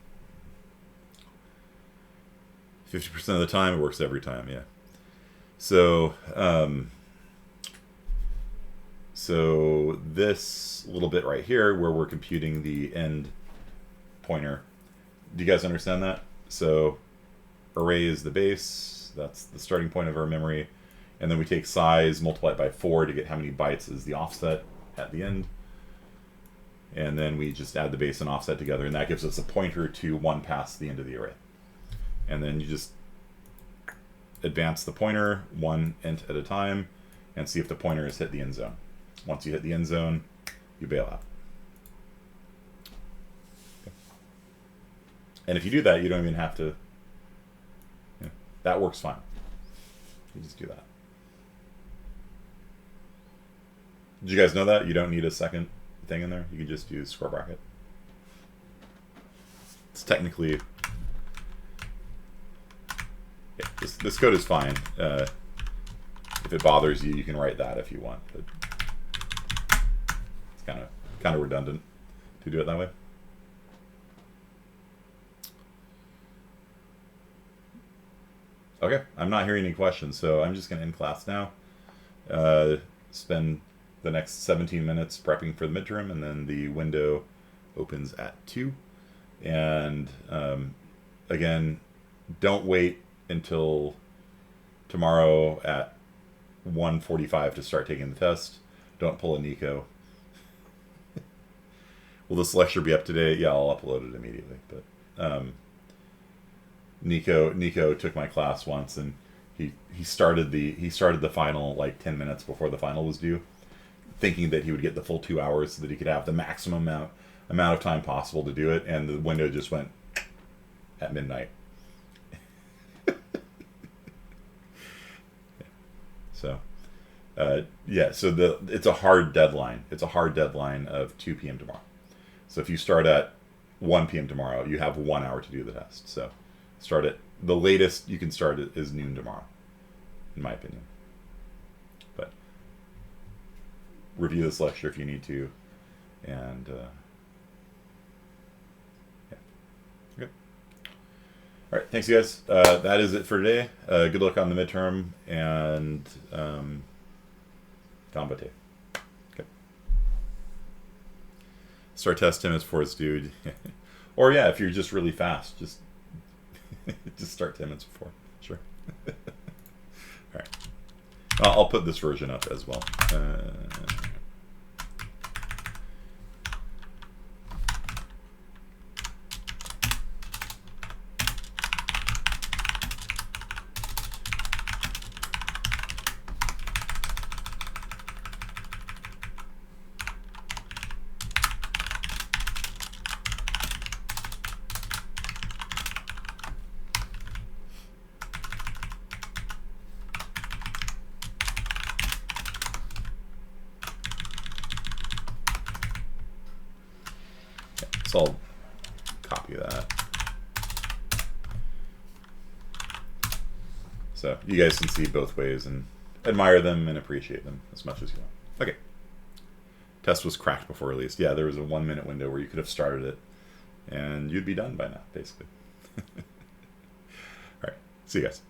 50% of the time, it works every time, yeah. So, so this little bit right here, where we're computing the end pointer, do you guys understand that? So, array is the base, that's the starting point of our memory, and then we take size, multiply it by 4 to get how many bytes is the offset at the end. And then we just add the base and offset together, and that gives us a pointer to 1 past the end of the array. And then you just advance the pointer 1 int at a time and see if the pointer has hit the end zone. Once you hit the end zone, you bail out. Okay. And if you do that, you don't even have to, that works fine. You just do that. Did you guys know that? You don't need a second thing in there. You can just use square bracket. It's technically... Yeah, this code is fine. If it bothers you, you can write that if you want. But it's kind of redundant to do it that way. Okay, I'm not hearing any questions, so I'm just going to end class now. Spend the next 17 minutes prepping for the midterm, and then the window opens at 2. And again, don't wait until tomorrow at 1:45 to start taking the test. Don't pull a Nico. Will this lecture be up to date? Yeah, I'll upload it immediately. But Nico took my class once, and he started the final like 10 minutes before the final was due, thinking that he would get the full 2 hours so that he could have the maximum amount of time possible to do it, and the window just went at midnight. So yeah, so it's a hard deadline. It's a hard deadline of 2 p.m. tomorrow. So if you start at 1 p.m. tomorrow, you have 1 hour to do the test. So start at the latest you can start it is noon tomorrow, in my opinion. But review this lecture if you need to, and yeah. Okay. All right, thanks, you guys. That is it for today. Good luck on the midterm, and Gambate. Okay. Start test him as force dude. Or yeah, if you're just really fast, just start 10 minutes before. Sure. All right. I'll put this version up as well. So I'll copy that. So you guys can see both ways and admire them and appreciate them as much as you want. Okay. Test was cracked before release. Yeah, there was a 1 minute window where you could have started it and you'd be done by now, basically. All right. See you guys.